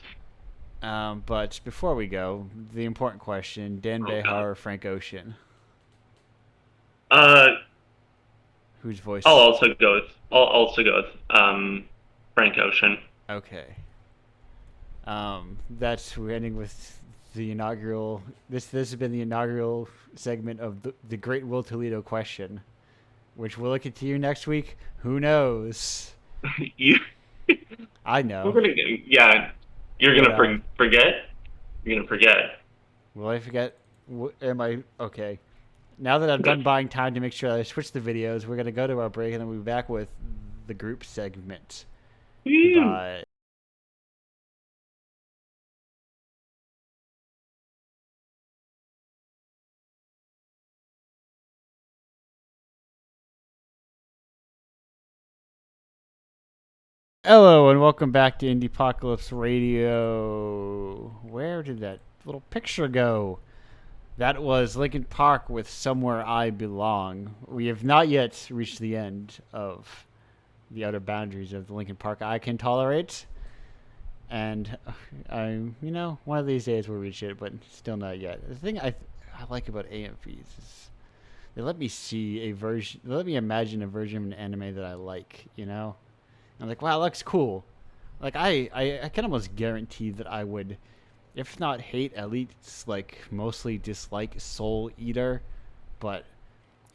but before we go, the important question: Dan
Oh
Behar
god.
or Frank Ocean?
Uh,
Whose
I'll
voice?
also go with Frank Ocean.
Okay. That's We're ending with the inaugural. This has been the inaugural segment of the Great Will Toledo question, which will look into you next week. Who knows?
You,
I
we're
know,
gonna yeah. You're
but
gonna forget. You're gonna forget.
will I forget? Am I okay? Now that I'm done buying time to make sure that I switch the videos, we're gonna go to our break, and then we'll be back with the group segment.
Woo.
Goodbye. Hello and welcome back to Indiepocalypse Radio. Where did that little picture go? That was Lincoln Park with Somewhere I Belong. We have not yet reached the end of the outer boundaries of the Lincoln Park I can tolerate. And one of these days we'll reach it, but still not yet. The thing I like about AMVs is they let me see a version. They let me imagine a version of an anime that I like. I'm like, wow, that looks cool. Like I can almost guarantee that I would, if not hate, at least like mostly dislike Soul Eater, but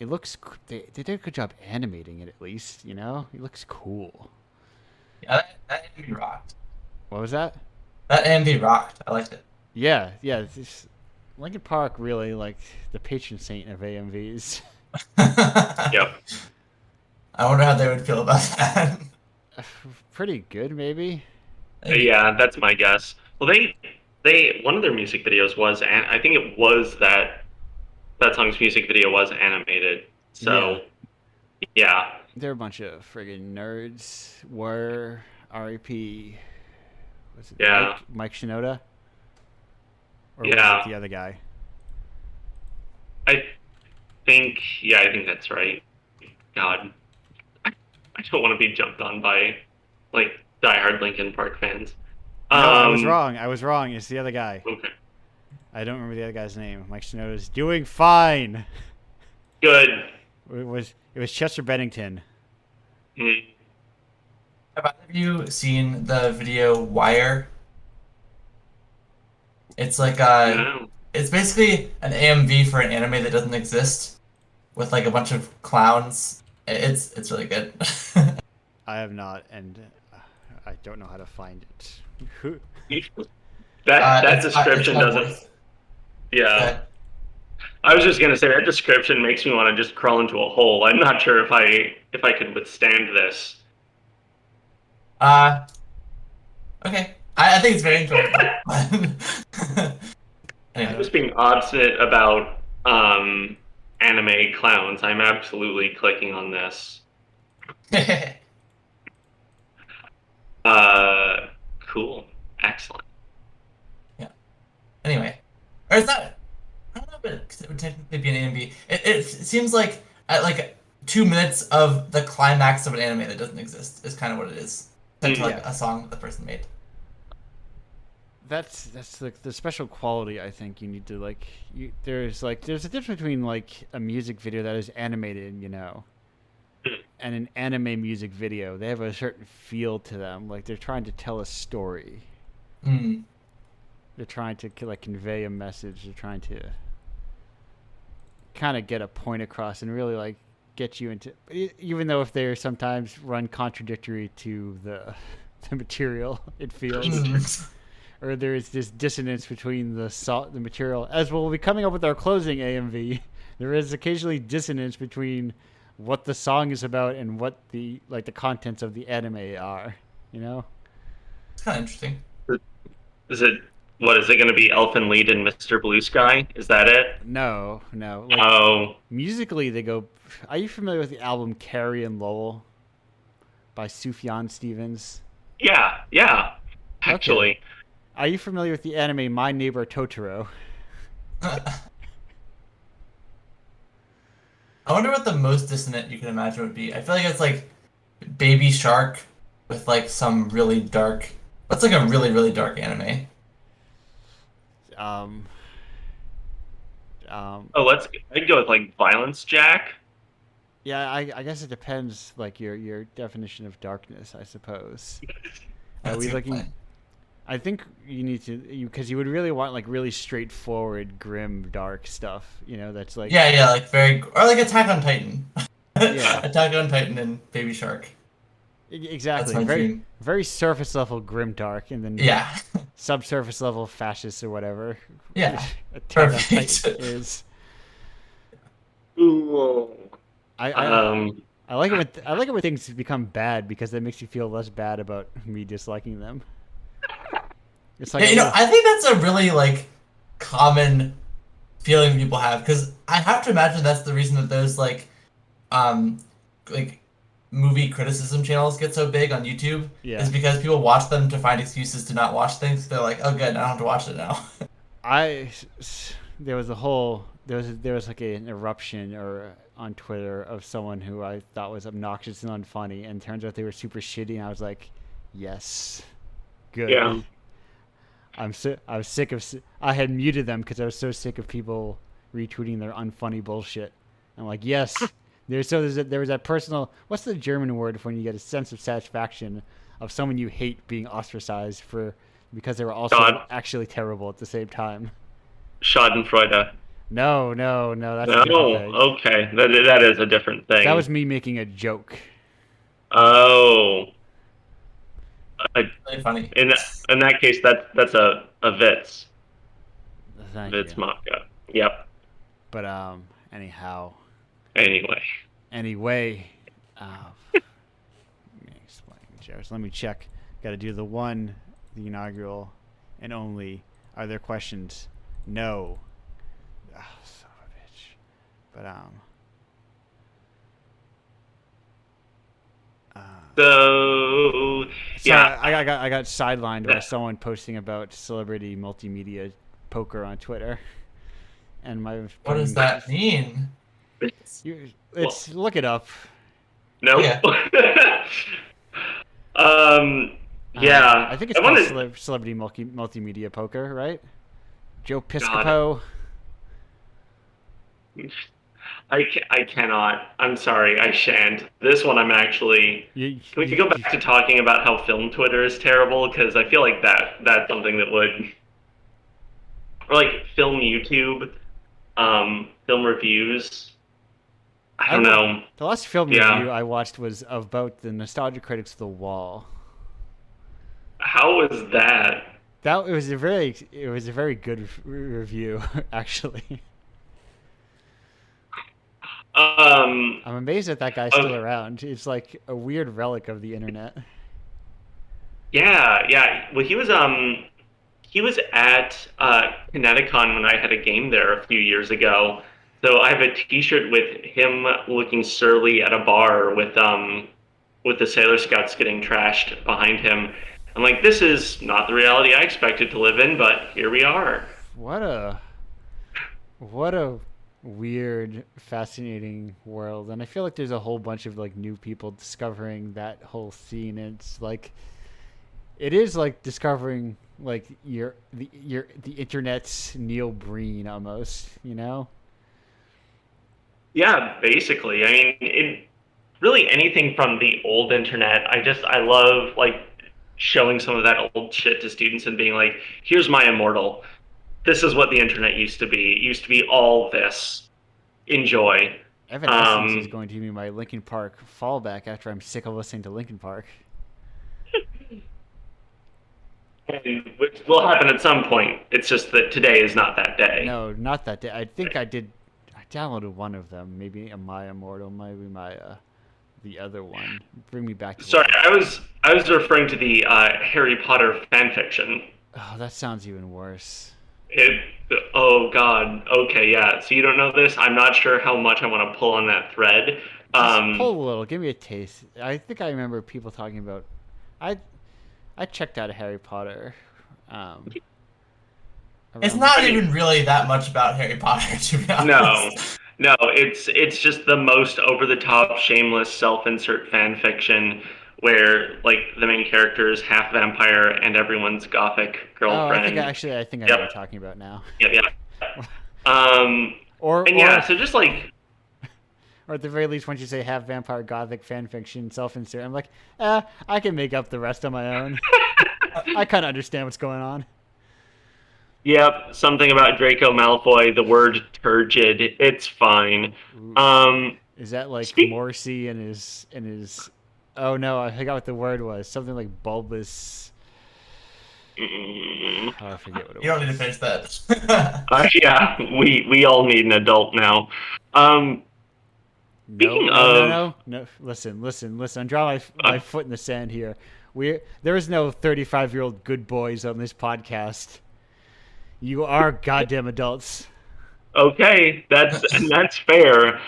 it looks they did a good job animating it at least. It looks cool.
Yeah, that AMV rocked.
What was that?
That AMV rocked. I liked it.
Yeah. Linkin Park really like the patron saint of AMVs.
Yep.
I wonder how they would feel about that.
Pretty good, maybe.
Yeah, that's my guess. Well, they one of their music videos was, and I think it was that song's music video was animated. So, yeah.
They're a bunch of friggin' nerds. Were R.I.P. Was it
Yeah.
Mike Shinoda? Or
Yeah.
was it the other guy?
I think that's right. God, I don't want to be jumped on by like diehard Linkin Park fans.
No, I was wrong. It's the other guy.
Okay.
I don't remember the other guy's name. Mike Shinoda's doing fine.
Good.
It was Chester Bennington.
Mm.
Have either of you seen the video Wire? It's like
No.
it's basically an AMV for an anime that doesn't exist, with like a bunch of clowns. It's really good.
I have not, and I don't know how to find it. Who?
That
it's
description
by
doesn't.
voice.
Yeah. I was just gonna say that description makes me want to just crawl into a hole. I'm not sure if I could withstand this.
Okay. I think it's very enjoyable. Anyway.
Just being obstinate about anime clowns, I'm absolutely clicking on this. Cool. Excellent.
Yeah. Anyway, or it's not. I don't know if it would technically be an AMV. It seems like at like 2 minutes of the climax of an anime that doesn't exist is kind of what it is. Set to like a song that the person made.
That's the special quality I think you need to like. There's a difference between like a music video that is animated, and an anime music video. They have a certain feel to them. Like they're trying to tell a story.
Mm.
They're trying to like convey a message. They're trying to kind of get a point across and really like get you into. Even though if they sometimes run contradictory to the material, it feels.
Mm.
Or there is this dissonance between the material, as we'll be coming up with our closing AMV. There is occasionally dissonance between what the song is about and what the contents of the anime are.
It's kind of interesting.
Is it going to be Elfin Lied and Mr. Blue Sky? Is that it?
No. Musically, they go. Are you familiar with the album Carrie and Lowell by Sufjan Stevens?
Yeah. Actually.
Okay. Are you familiar with the anime My Neighbor Totoro?
I wonder what the most dissonant you can imagine would be. I feel like it's like Baby Shark with like some really dark. What's like a really, really dark anime?
I'd go with like Violence Jack.
Yeah, I guess it depends, like your definition of darkness, I suppose. Are we looking? I think you need to, because you would really want like really straightforward, grim, dark stuff. That's like
like very or like Attack on Titan.
Yeah.
Attack on Titan and Baby Shark.
Exactly.
That's my
very
dream.
very surface level grim dark, and then subsurface level fascist or whatever.
Yeah.
Attack on Titan is.
Ooh.
I like it when things become bad because that makes you feel less bad about me disliking them. It's like
I think that's a really like common feeling people have because I have to imagine that's the reason that those like movie criticism channels get so big on YouTube.
Yeah.
Is because people watch them to find excuses to not watch things. They're like, oh good, I don't have to watch it now.
There was like an eruption on Twitter of someone who I thought was obnoxious and unfunny, and turns out they were super shitty, and I was like, yes. Good.
Yeah.
I was sick of. I had muted them because I was so sick of people retweeting their unfunny bullshit. I'm like, yes. There was that personal. What's the German word for when you get a sense of satisfaction of someone you hate being ostracized because they were also
God.
actually terrible at the same time?
Schadenfreude.
No, no, no. That's a
No,
different thing.
okay, that is a different
That was
thing.
me making a joke.
Oh, I,
Really funny.
in in that case, that's a Witz.
Thank you.
Witz Machka. Yep.
But anyhow,
Anyway,
anyway, uh, let me explain, Jared. Let me check. Got to do the inaugural, and only. Are there questions? No. Oh, son of a bitch. But
so
sorry,
yeah,
I got sidelined by someone posting about celebrity multimedia poker on Twitter, and my
What does that mean?
well,
look it up.
no.
Okay.
um,
I
yeah,
think it's
I
called
wanted.
celebrity multimedia poker, right? Joe
God,
Piscopo.
I cannot. I'm sorry, I shan't. This one, I'm actually.
You,
Can we
you,
go
you,
back to talking about how film Twitter is terrible? Because I feel like that's something that would, or like film YouTube, film reviews. I don't know.
the last film review
Yeah,
I watched was about the Nostalgia Critics' The Wall.
how was that?
It was a very good review, actually.
Um,
I'm amazed that guy's still
okay.
around. It's like a weird relic of the internet.
Yeah, yeah. Well, he was at Kineticon when I had a game there a few years ago. So I have a T-shirt with him looking surly at a bar with the Sailor Scouts getting trashed behind him. I'm like, this is not the reality I expected to live in, but here we are.
What a what a weird, fascinating world. And I feel like there's a whole bunch of like new people discovering that whole scene. And it's like it is like discovering like the internet's Neil Breen almost, you know?
Yeah, basically. I mean, really anything from the old internet. I love like showing some of that old shit to students and being like, here's my immortal. This is what the internet used to be. It used to be all this. Enjoy.
Evanescence is
Um,
going to be my Linkin Park fallback after I'm sick of listening to Linkin Park.
and which will happen at some point. It's just that today is not that day.
No, not that day. I think I did. I downloaded one of them. Maybe my Immortal. Maybe my the other one. Bring me back to
Sorry,
life.
I was referring to the Harry Potter fan fiction.
Oh, that sounds even worse.
It, oh God. Okay, yeah. So you don't know this? I'm not sure how much I want to pull on that thread.
Just
Um,
pull a little. Give me a taste. I think I remember people talking about. I I checked out Harry Potter. Um,
It's
around.
not
I mean,
even really that much about Harry Potter, to be
no,
honest.
no. It's just the most over the top, shameless, self insert fan fiction where like the main character is half vampire and everyone's gothic
Oh, I think
girlfriend.
actually I think I know what you're
Yep,
talking about now.
yep, yep. Um,
Or
and yeah, so just like
or at the very least, once you say have vampire gothic fan fiction self insert, I'm like, I can make up the rest on my own. I kind of understand what's going on.
yep, something about Draco Malfoy, the word turgid. It's fine.
Ooh.
Um,
Is that like
speak.
Morrissey and his? Oh no, I forgot what the word was. Something like bulbous.
Mm,
Oh, I forget what it
You don't need to
was.
finish that.
yeah, we all need an adult now. Um,
No,
speaking
no, no,
of,
no, no. Listen. I'm drawing my
uh,
foot in the sand here. There is no 35-year-old good boys on this podcast. You are goddamn adults.
okay, that's fair.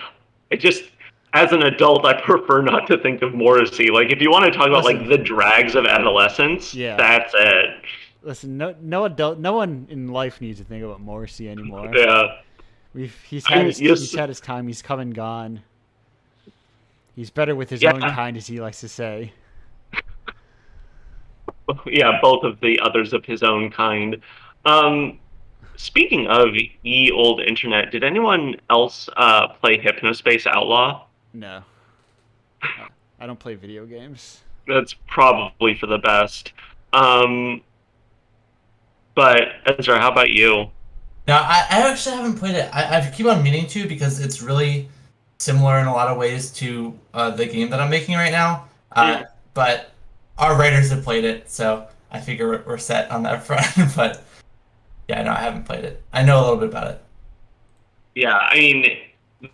I just, as an adult, I prefer not to think of Morrissey. Like, if you want to talk about like
Listen,
the drags of adolescence,
yeah.
that's it.
Listen, no adult, no one in life needs to think about Morrissey anymore.
Yeah,
He's
yes,
had his time. He's come and gone. He's better with his own
yeah.
kind, as he likes to say.
yeah, both of the others of his own kind. Um, Speaking of ye old internet, did anyone else play Hypnospace Outlaw?
No, I, I don't play video games.
That's probably for the best. Um, but Ezra, how about you?
Now, I actually haven't played it. I keep on meaning to because it's really similar in a lot of ways to the game that I'm making right now.
Mm.
But our writers have played it, so I figure we're set on that front. But yeah, no, I haven't played it. I know a little bit about it.
Yeah, I mean,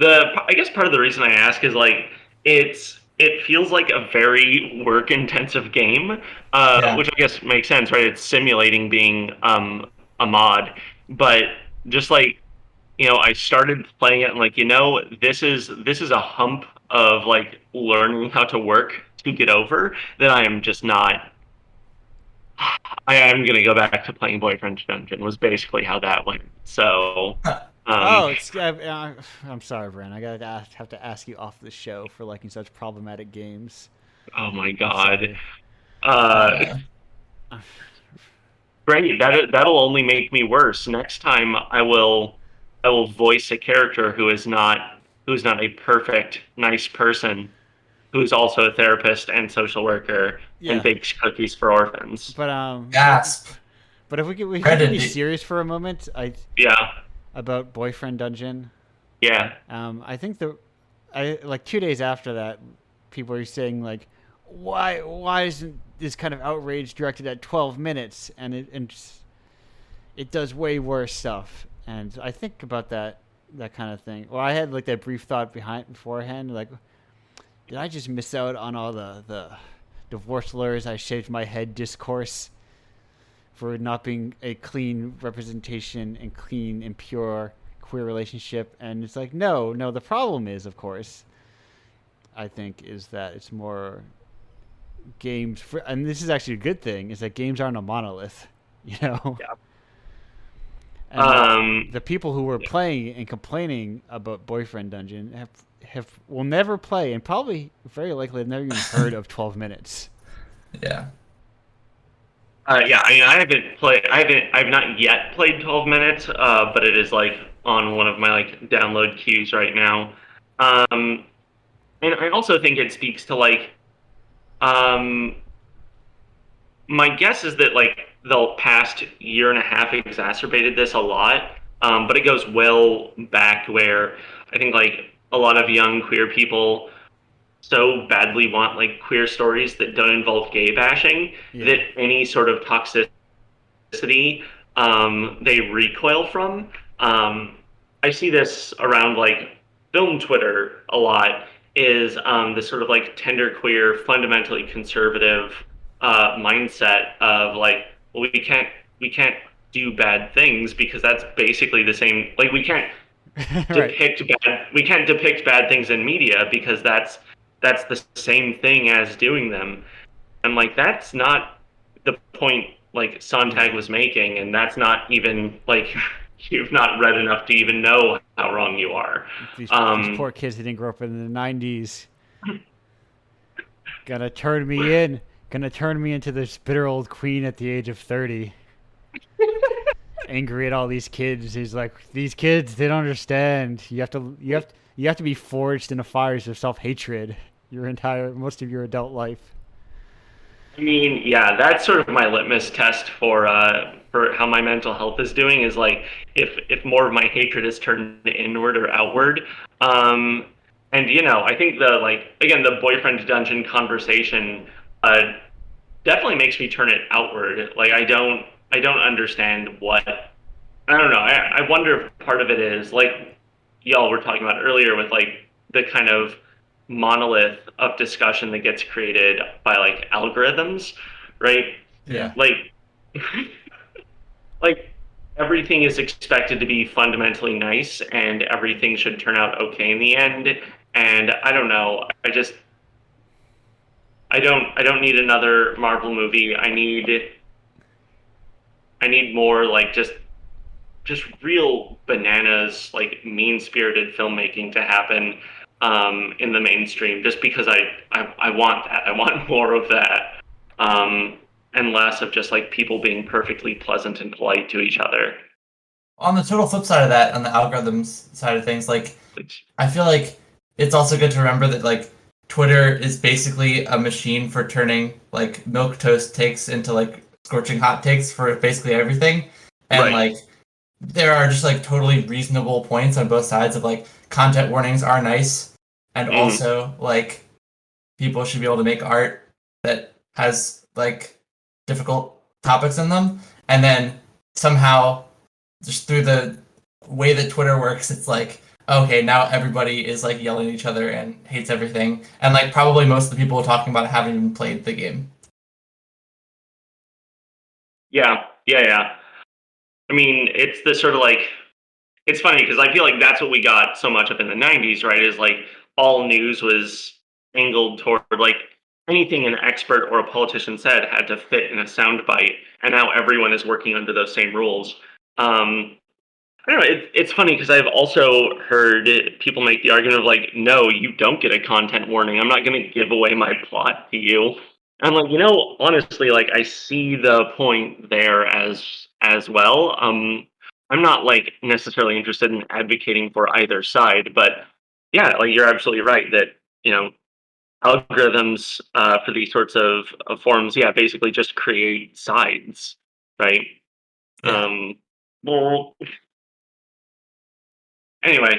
I guess part of the reason I ask is like it feels like a very work intensive game,
Yeah.
which I guess makes sense, right? It's simulating being a mod, but just like I started playing it and like this is a hump of like learning how to work to get over that I am just not. I am gonna go back to playing Boyfriend Dungeon was basically how that went. So, um,
Oh, I'm sorry, Bren. I gotta have to ask you off the show for liking such problematic games.
oh my
I'm
god.
sorry.
Oh
Uh,
man.
Great. That'll only make me worse. Next time I will voice a character who is not a perfect nice person who is also a therapist and social worker and
Yeah,
bakes cookies for orphans.
but
Gasp.
but if we could
Brandon,
be serious for a moment,
Yeah.
about Boyfriend Dungeon.
Yeah.
I think I like 2 days after that, people were saying like, why isn't this kind of outrage directed at 12 minutes it does way worse stuff. And I think about that kind of thing. Well, I had like that brief thought beforehand, like, did I just miss out on all the divorce lawyers I shaved my head discourse for not being a clean representation and clean and pure queer relationship? And it's like, no. The problem is, of course, I think, is that it's more games and this is actually a good thing, is that games aren't a monolith, you know.
Yeah.
And
Um,
the people who were playing and complaining about Boyfriend Dungeon have will never play, and probably very likely have never even heard of 12 minutes.
Yeah.
yeah, I mean, I've not yet played 12 minutes, but it is like on one of my like download queues right now. Um, and I also think it speaks to like, um, my guess is that like the past year and a half exacerbated this a lot, but it goes well back where I think like a lot of young queer people so badly want like queer stories that don't involve gay bashing that
Yeah,
any sort of toxicity they recoil from. I see this around like film Twitter a lot. Is this sort of like tender queer, fundamentally conservative mindset of like, well, we can't do bad things because that's basically the same. Like
right.
we can't depict bad things in media because that's the same thing as doing them. And like that's not the point like Sontag
Yeah,
was making, and that's not even like you've not read enough to even know how wrong you are.
these poor kids that didn't grow up in the 90s gonna turn me in, gonna turn me into this bitter old queen at the age of 30. Angry at all these kids. He's like, these kids, they don't understand. You have to be forged in the fires of self-hatred most of your adult life.
I mean, yeah, that's sort of my litmus test for how my mental health is doing is like if more of my hatred is turned inward or outward. Um, and I think the like again the boyfriend dungeon conversation definitely makes me turn it outward. Like I don't understand what I don't know. I wonder if part of it is like y'all were talking about earlier with like the kind of monolith of discussion that gets created by like algorithms, right?
Yeah.
Yeah.
Like like everything is expected to be fundamentally nice and everything should turn out okay in the end. And I don't know. I don't need another Marvel movie. I need more like just real bananas, like mean spirited filmmaking to happen in the mainstream. Just because I want that, I want more of that. Um, and less of just like people being perfectly pleasant and polite to each other.
On the total flip side of that, on the algorithms side of things, like I feel like it's also good to remember that like Twitter is basically a machine for turning like milk toast takes into like scorching hot takes for basically everything. And
Right.
like there are just like totally reasonable points on both sides of like content warnings are nice and
Mm.
also like people should be able to make art that has like difficult topics in them. And then somehow just through the way that Twitter works, it's like, okay, now everybody is like yelling at each other and hates everything. And like probably most of the people talking about it haven't even played the game.
Yeah, yeah, yeah. I mean, it's the sort of like it's funny because I feel like that's what we got so much of in the '90s, right? Is like all news was angled toward like anything an expert or a politician said had to fit in a soundbite, and now everyone is working under those same rules. Um, I don't know. It's funny because I've also heard people make the argument of like, no, you don't get a content warning. I'm not going to give away my plot to you. I'm like, honestly, like I see the point there as well. I'm not like necessarily interested in advocating for either side, but yeah, like you're absolutely right that you know algorithms for these sorts of forums, yeah, basically just create sides, right?
Yeah.
Well, anyway,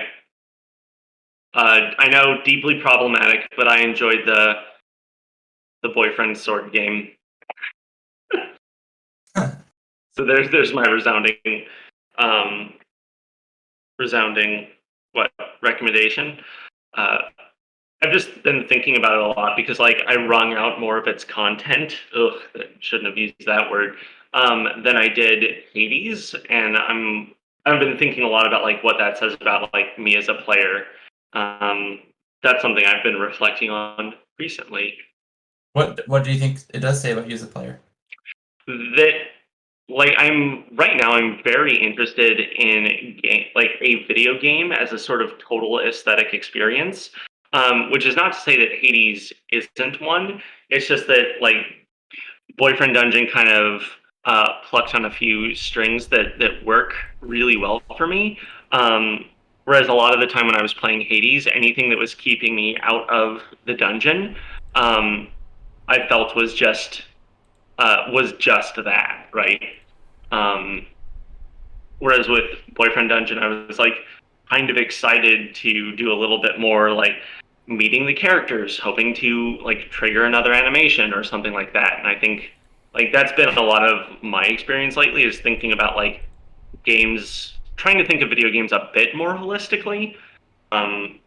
I know deeply problematic, but I enjoyed the boyfriend sword game. So there's my um, resounding what recommendation. Uh, I've just been thinking about it a lot because like I wrung out more of its content. Ugh, shouldn't have used that word. Than I did Hades, and I've been thinking a lot about like what that says about like me as a player. Um, that's something I've been reflecting on recently.
What do you think it does say about you as a player?
That like I'm very interested in like a video game as a sort of total aesthetic experience. Which is not to say that Hades isn't one. It's just that like Boyfriend Dungeon kind of plucked on a few strings that work really well for me. Um, Whereas a lot of the time when I was playing Hades, anything that was keeping me out of the dungeon, um, I felt was just that, right? Um, Whereas with Boyfriend Dungeon, I was like kind of excited to do a little bit more like meeting the characters, hoping to like trigger another animation or something like that. And I think like that's been a lot of my experience lately is thinking about like games, trying to think of video games a bit more holistically. Um,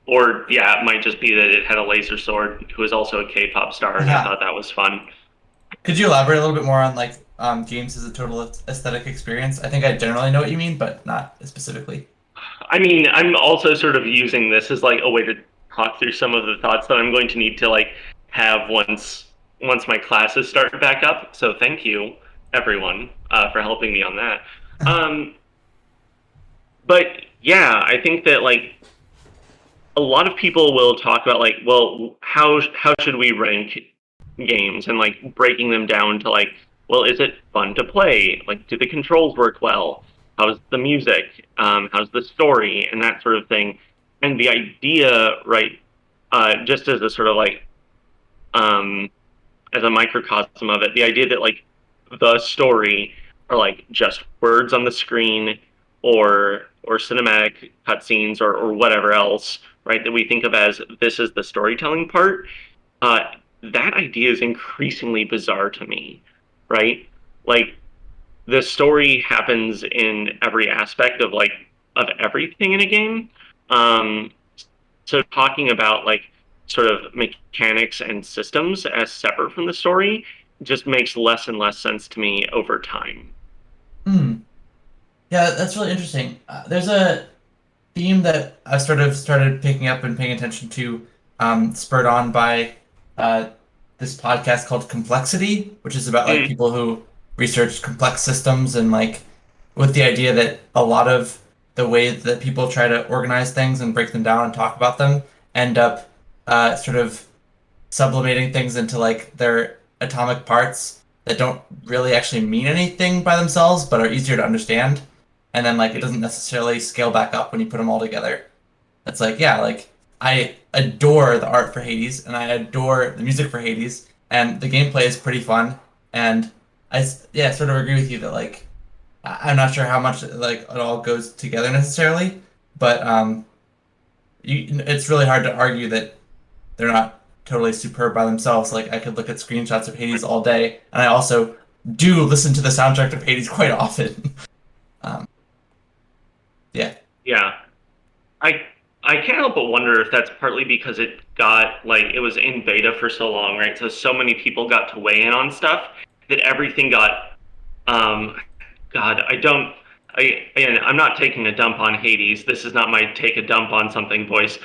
or yeah, it might just be that it had a laser sword who is also a K-pop star, and I
Yeah.
thought that was fun.
Could you elaborate a little bit more on like games as a total aesthetic experience? I think I generally know what you mean, but not specifically.
I mean, I'm also sort of using this as like a way to talk through some of the thoughts that I'm going to need to like have once my classes start back up. So thank you everyone for helping me on that. Um, but yeah, I think that like a lot of people will talk about like, well, how should we rank games and like breaking them down to like, well, is it fun to play? Like, do the controls work well? How's the music? How's the story and that sort of thing? And the idea, right, just as a sort of like um, as a microcosm of it, the idea that like the story are like just words on the screen or cinematic cutscenes or whatever else, right? That we think of as this is the storytelling part. Uh, that idea is increasingly bizarre to me, right? Like the story happens in every aspect of like of everything in a game. Um, so talking about like sort of mechanics and systems as separate from the story just makes less and less sense to me over time.
Hmm. Yeah, that's really interesting. There's a theme that I sort of started picking up and paying attention to, spurred on by uh, this podcast called Complexity, which is about like
Mm,
people who research complex systems and like with the idea that a lot of the way that people try to organize things and break them down and talk about them end up sort of sublimating things into like their atomic parts that don't really actually mean anything by themselves, but are easier to understand. And then like it doesn't necessarily scale back up when you put them all together. It's like, yeah, like I adore the art for Hades and I adore the music for Hades and the gameplay is pretty fun. And yeah, sort of agree with you that like I'm not sure how much like it all goes together necessarily, but it's really hard to argue that they're not totally superb by themselves. Like I could look at screenshots of Hades all day, and I also do listen to the soundtrack of Hades quite often. um, yeah.
Yeah. I I can't help but wonder if that's partly because it was in beta for so long, right? So many people got to weigh in on stuff that everything got um God, I don't again, I'm not taking a dump on Hades. This is not my take a dump on something voice.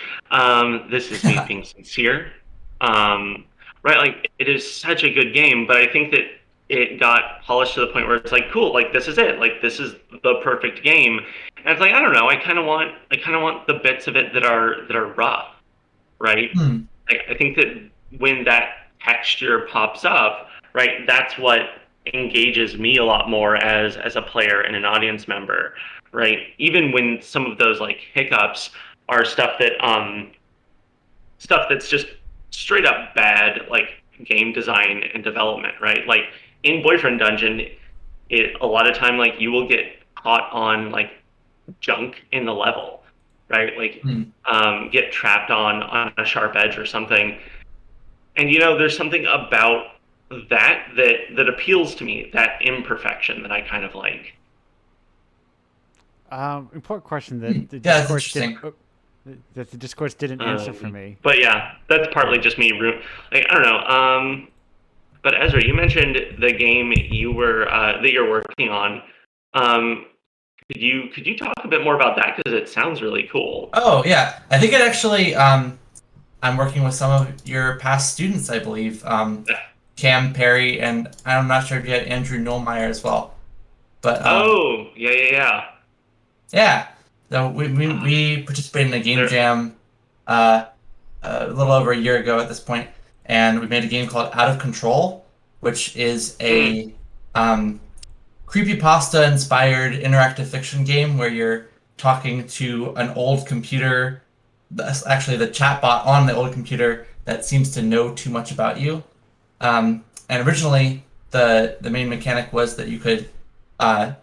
This is me being sincere. Um, right, like it is such a good game, but I think that it got polished to the point where it's like, cool, like this is it, like this is the perfect game. And it's like, I don't know, I kind of want the bits of it that are rough, right?
Hmm.
I think that when that texture pops up, right, that's what engages me a lot more as a player and an audience member, right? Even when some of those like hiccups are stuff that's just straight up bad, like game design and development, right? Like in Boyfriend Dungeon, it a lot of time like you will get caught on like junk in the level, right? Like
Hmm.
get trapped on a sharp edge or something. And you know, there's something about that appeals to me, that imperfection that I kind of like.
Important question
Hmm. Yeah, that's interesting.
that the discourse didn't answer for me.
But yeah, that's partly just me. Like I don't know. But Ezra, you mentioned the game you were that you're working on. Um, could you talk a bit more about that because it sounds really cool.
Oh yeah, I think it actually. I'm working with some of your past students, I believe. Cam Perry, and I'm not sure if you had Andrew Nolmeyer as well. But
Oh yeah yeah yeah.
yeah, so we participated in a game
There.
jam uh, a little over a year ago at this point, and we made a game called Out of Control, which is
Mm,
a um, creepypasta inspired interactive fiction game where you're talking to an old computer, that's actually the chatbot on the old computer that seems to know too much about you. And originally, the main mechanic was that you could uh,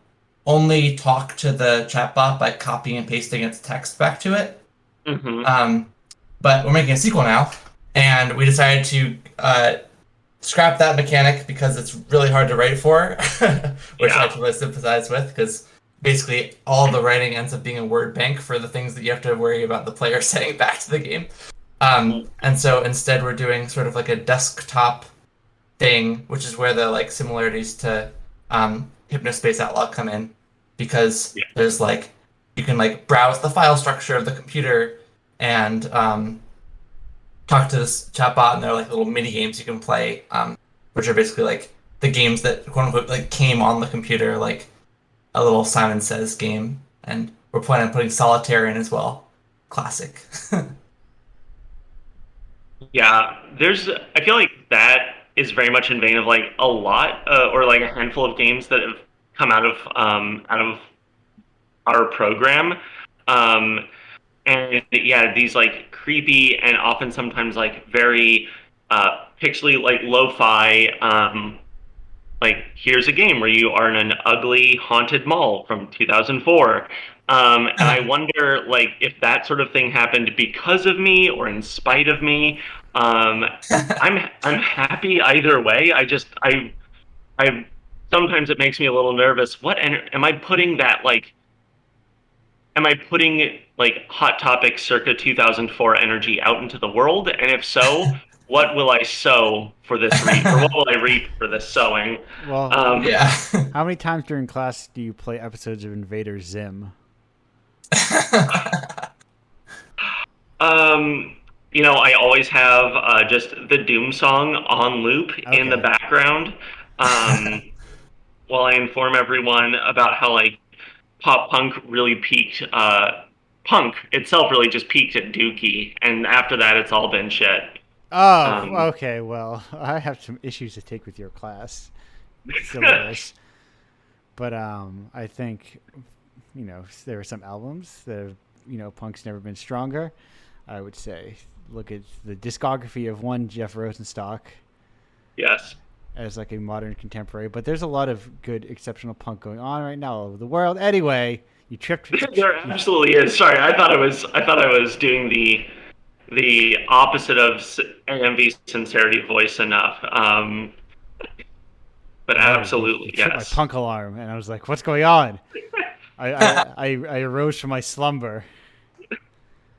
only talk to the chatbot by copying and pasting its text back to it.
mm-hmm.
Um, but we're making a sequel now, and we decided to scrap that mechanic because it's really hard to write for, which I
Yeah.
totally sympathize with because basically all the writing ends up being a word bank for the things that you have to worry about the player saying back to the game. And so instead we're doing sort of like a desktop thing, which is where the like similarities to Hypnospace Outlaw come in, because
Yeah.
there's like you can like browse the file structure of the computer and talk to this chatbot, and there are like little mini games you can play, which are basically like the games that quote unquote like came on the computer, like a little Simon Says game, and we're planning on putting solitaire in as well. Classic.
Yeah, I feel like that is very much in vein of like a lot, or like a handful of games that have come out of our program, um, and yeah, these like creepy and often sometimes like very pixely like lo-fi. Like here's a game where you are in an ugly haunted mall from 2004. And I wonder like if that sort of thing happened because of me or in spite of me. um, I'm happy either way. I sometimes it makes me a little nervous. Am I putting that like am I putting like Hot Topic circa 2004 energy out into the world? And if so, what will I sow for this reap, or what will I reap for this sowing?
Well,
Um,
Yeah.
how many times during class do you play episodes of Invader Zim?
um, you know, I always have just the Doom song on loop in the
Okay.
background, um, while I inform everyone about how like pop punk really peaked. Punk itself really just peaked at Dookie, and after that, it's all been shit.
Oh,
Um,
okay. Well, I have some issues to take with your class syllabus, but I think there are some albums that have, punk's never been stronger. I would say look at the discography of one Jeff Rosenstock
yes.
as like a modern contemporary, but there's a lot of good exceptional punk going on right now all over the world. Anyway, you tripped.
There absolutely is. Sorry, I thought I was doing the opposite of AMV sincerity voice enough. But
No, you
absolutely,
tripped my
yes.
punk alarm, and I was like, "What's going on?" I arose from my slumber,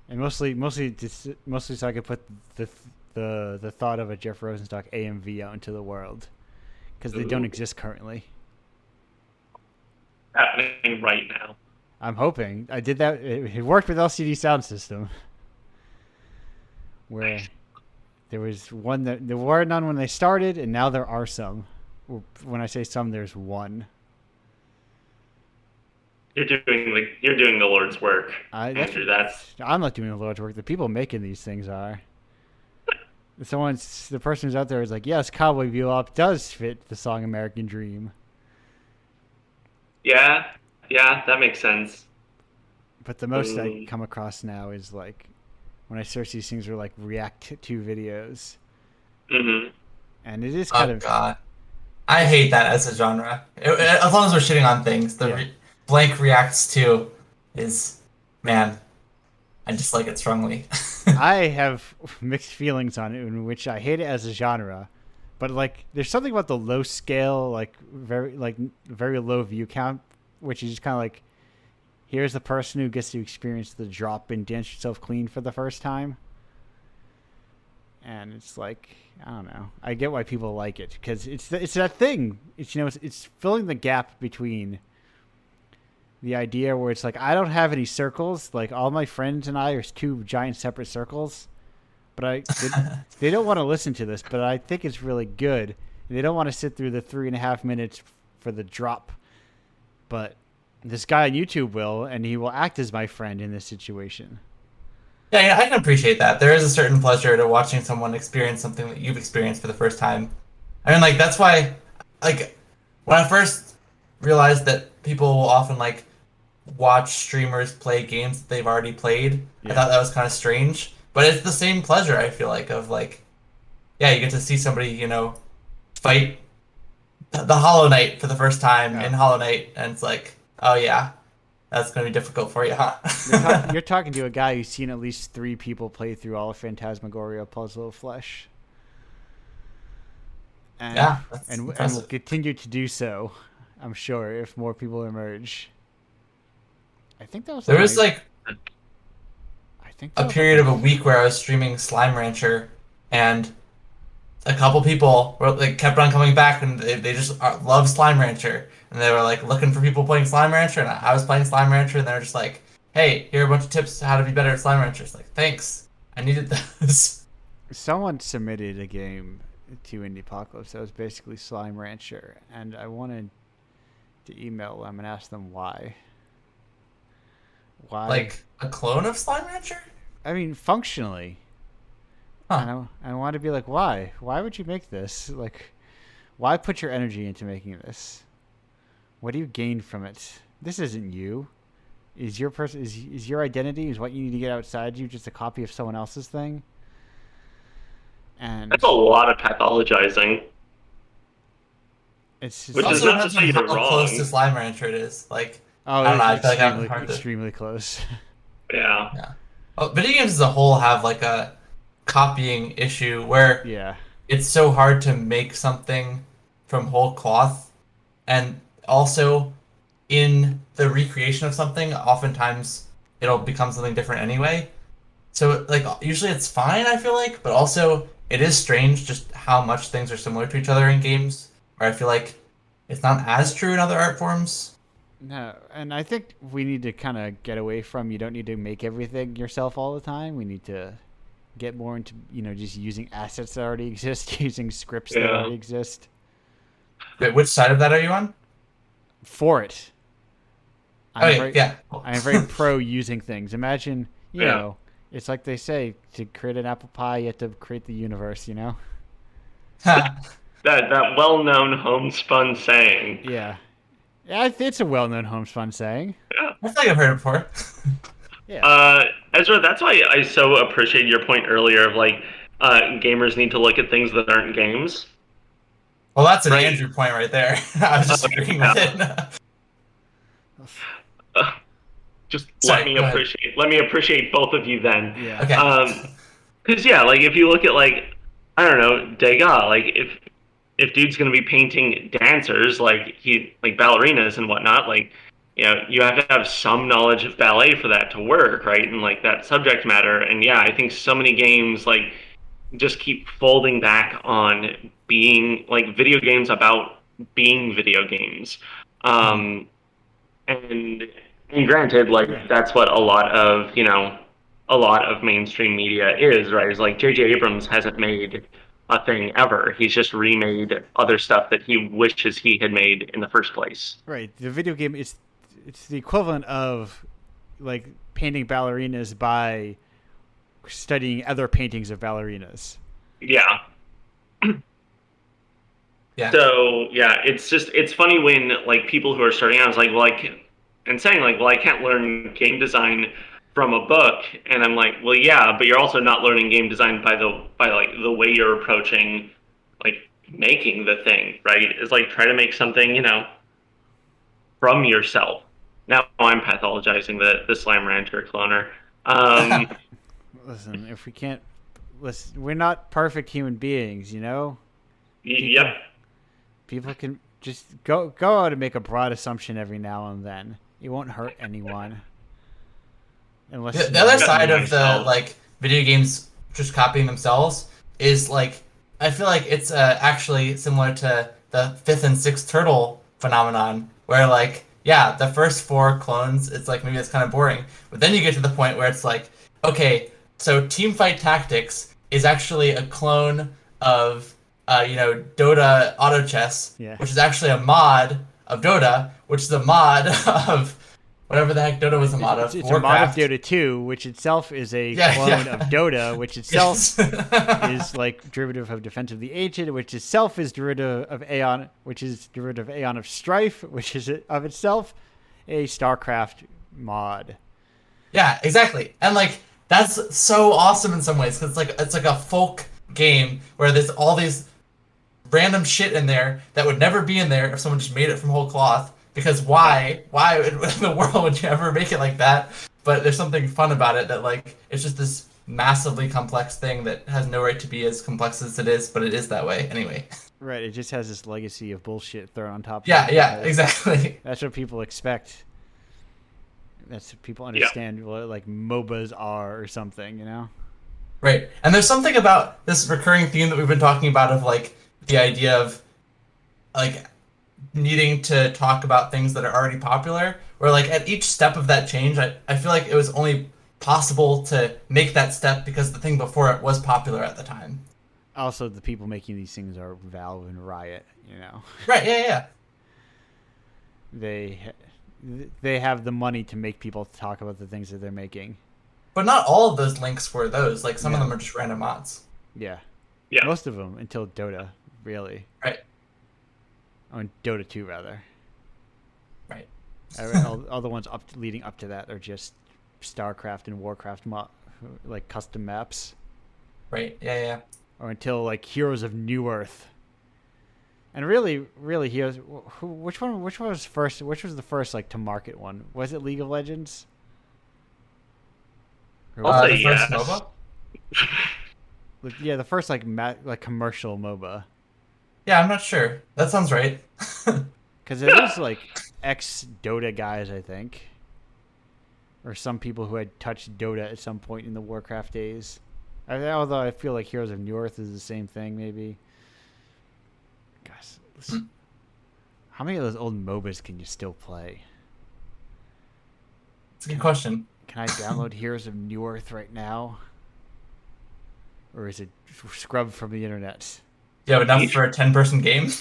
and mostly so I could put the thought of a Jeff Rosenstock AMV out into the world because they don't
Ooh,
exist currently.
happening right now.
I'm hoping I did that. It worked with LCD Sound System, where there was one that there were none when they started, and now there are some. When I say some, there's one.
You're doing the Lord's work,
That's
Andrew. That's
I'm not doing the Lord's work. The people making these things are. The person who's out there is like, yes, Cowboy Bebop does fit the song American Dream.
yeah, yeah, that makes sense.
But the most I
Mm,
come across now is like when I search these things are like React to videos,
hmm
and it is kind
Oh
of
God, I
it's
hate that as a genre. As long as we're shitting on things,
yeah.
blank reacts to is, man, I dislike it strongly.
I have mixed feelings on it, in which I hate it as a genre, but like there's something about the low scale, very low view count, which is just kind of like here's the person who gets to experience the drop and dance yourself clean for the first time. And it's like I don't know. I get why people like it because it's that thing. It's filling the gap between the idea where it's like I don't have any circles. Like all my friends and I are two giant separate circles, but they don't want to listen to this. But I think it's really good. They don't want to sit through the 3.5 minutes for the drop. But this guy on YouTube will, and he will act as my friend in this situation.
Yeah, yeah, I can appreciate that. There is a certain pleasure to watching someone experience something that you've experienced for the first time. I mean, like that's why, like, when I first realized that people will often like watch streamers play games that they've already played, I
Yeah,
thought that was kind of strange. But it's the same pleasure I feel like of like, yeah, you get to see somebody, fight the Hollow Knight for the first time
yeah.
in Hollow Knight, and it's like, oh yeah, that's gonna be difficult for you, huh?
You're talking to a guy who's seen at least 3 people play through all of Phantasmagoria Puzzle of Flesh, and
Yeah, that's
and will
impressive.
continue to do so. I'm sure if more people emerge. I think that was
There
on
was
my.
like
I think
a
that was on
period
my.
of a week where I was streaming Slime Rancher, and a couple people were like kept on coming back, and they just love Slime Rancher, and they were like looking for people playing Slime Rancher, and I was playing Slime Rancher, and they were just like, "Hey, here are a bunch of tips how to be better at Slime Rancher." It's like, thanks, I needed this.
Someone submitted a game to Indiepocalypse that was basically Slime Rancher, and I wanted to email them and ask them why. Why?
Like a clone of Slime Rancher?
I mean, functionally, and
Huh?
I want to be like, why? Why would you make this? Like, why put your energy into making this? What do you gain from it? This isn't you. Is your identity is what you need to get outside you just a copy of someone else's thing? And
that's a lot of pathologizing,
it's
It
which
just
is
also
not to
depends on
say you're
how close to
wrong.
Slime Rancher it is. Like,
oh,
I don't know.
it's
I feel like I'm hard to.
extremely close.
Yeah.
Yeah. Well, video games as a whole have like a copying issue where
Yeah,
it's so hard to make something from whole cloth, and also in the recreation of something, oftentimes it'll become something different anyway. So like usually it's fine, I feel like, but also it is strange just how much things are similar to each other in games, where I feel like it's not as true in other art forms.
no, and I think we need to kind of get away from. You don't need to make everything yourself all the time. We need to get more into just using assets that already exist, using scripts that
Yeah.
already exist
Wait, which side of that are you on?
for it.
Oh
I'm
yeah,
very
yeah. Cool.
I am very pro using things. Imagine,
Yeah.
It's like they say, to create an apple pie, you have to create the universe, you know?
That well-known homespun saying.
Yeah. Yeah, it's a well-known homespun saying.
Yeah.
I feel like I've heard it before.
Yeah.
Ezra, that's why I so appreciate your point earlier of like gamers need to look at things that aren't games.
Well, that's an
Right.
Andrew point right there. I was just agreeing with it.
Uh, just
Sorry, go ahead.
let me appreciate both of you then.
Yeah.
Okay.
Because yeah, like if you look at like I don't know Degas, like if dude's gonna be painting dancers like he like ballerinas and whatnot, like you know you have to have some knowledge of ballet for that to work, right? And like that subject matter. And yeah, I think so many games like just keep folding back on being like video games about being video games. Um, and and granted, like that's what a lot of a lot of mainstream media is, right? Is like J.J. Abrams hasn't made a thing ever. He's just remade other stuff that he wishes he had made in the first place.
Right. The video game is it's the equivalent of like painting ballerinas by studying other paintings of ballerinas.
Yeah.
Yeah.
So yeah, it's funny when like people who are starting out is like, well, and saying like, well, I can't learn game design from a book, and I'm like, well, yeah, but you're also not learning game design by like the way you're approaching like making the thing, right? It's like try to make something from yourself. Now I'm pathologizing the Slam Rancher cloner.
Listen, if we can't, listen, we're not perfect human beings, you know.
Yep.
People can just go out and make a broad assumption every now and then. It won't hurt anyone. Unless
The other side of the like video games just copying themselves is like I feel like it's actually similar to the fifth and sixth turtle phenomenon, where like yeah, the first four clones, it's like maybe it's kind of boring, but then you get to the point where it's like okay, so Teamfight Tactics is actually a clone of Dota Auto Chess,
Yeah.
which is actually a mod of Dota, which is a mod of whatever the heck Dota was a mod of.
It's a mod of Dota 2, which itself is a clone of Dota, which itself is like derivative of Defense of the Ancient, which itself is derivative of Aeon, which is derivative of Aeon of Strife, which is of itself a StarCraft mod.
Yeah, exactly. And like that's so awesome in some ways because it's like a folk game where there's all these random shit in there that would never be in there if someone just made it from whole cloth. Because why in the world would you ever make it like that? But there's something fun about it that like it's just this massively complex thing that has no right to be as complex as it is, but it is that way anyway.
Right, it just has this legacy of bullshit thrown on top of
Yeah,
it.
yeah, exactly.
That's what people expect. That's what people understand what like MOBAs are or something, you know?
Right. And there's something about this recurring theme that we've been talking about of like the idea of like needing to talk about things that are already popular, where like at each step of that change, I feel like it was only possible to make that step because the thing before it was popular at the time.
Also, the people making these things are Valve and Riot, you know?
Right, yeah.
They have the money to make people talk about the things that they're making.
But not all of those links were those. Like some of them are just random mods.
Yeah.
Yeah.
Most of them until Dota, really.
Right.
Oh, Dota 2, rather.
Right.
All the ones leading up to that are just StarCraft and WarCraft like custom maps.
Right. Yeah.
Or until like Heroes of New Earth. And really, Heroes. Which one was first? Which was the first like to market one? Was it League of Legends?
I'll say
The first
yes.
MOBA?
Yeah, the first like commercial MOBA.
Yeah, I'm not sure. That sounds right.
Because it was like ex-Dota guys, I think. Or some people who had touched Dota at some point in the Warcraft days. Although I feel like Heroes of New Earth is the same thing, maybe. Guys, listen. How many of those old MOBAs can you still play?
It's a good question.
Can I download Heroes of New Earth right now? Or is it scrubbed from the internet?
Do you have enough for a 10-person game?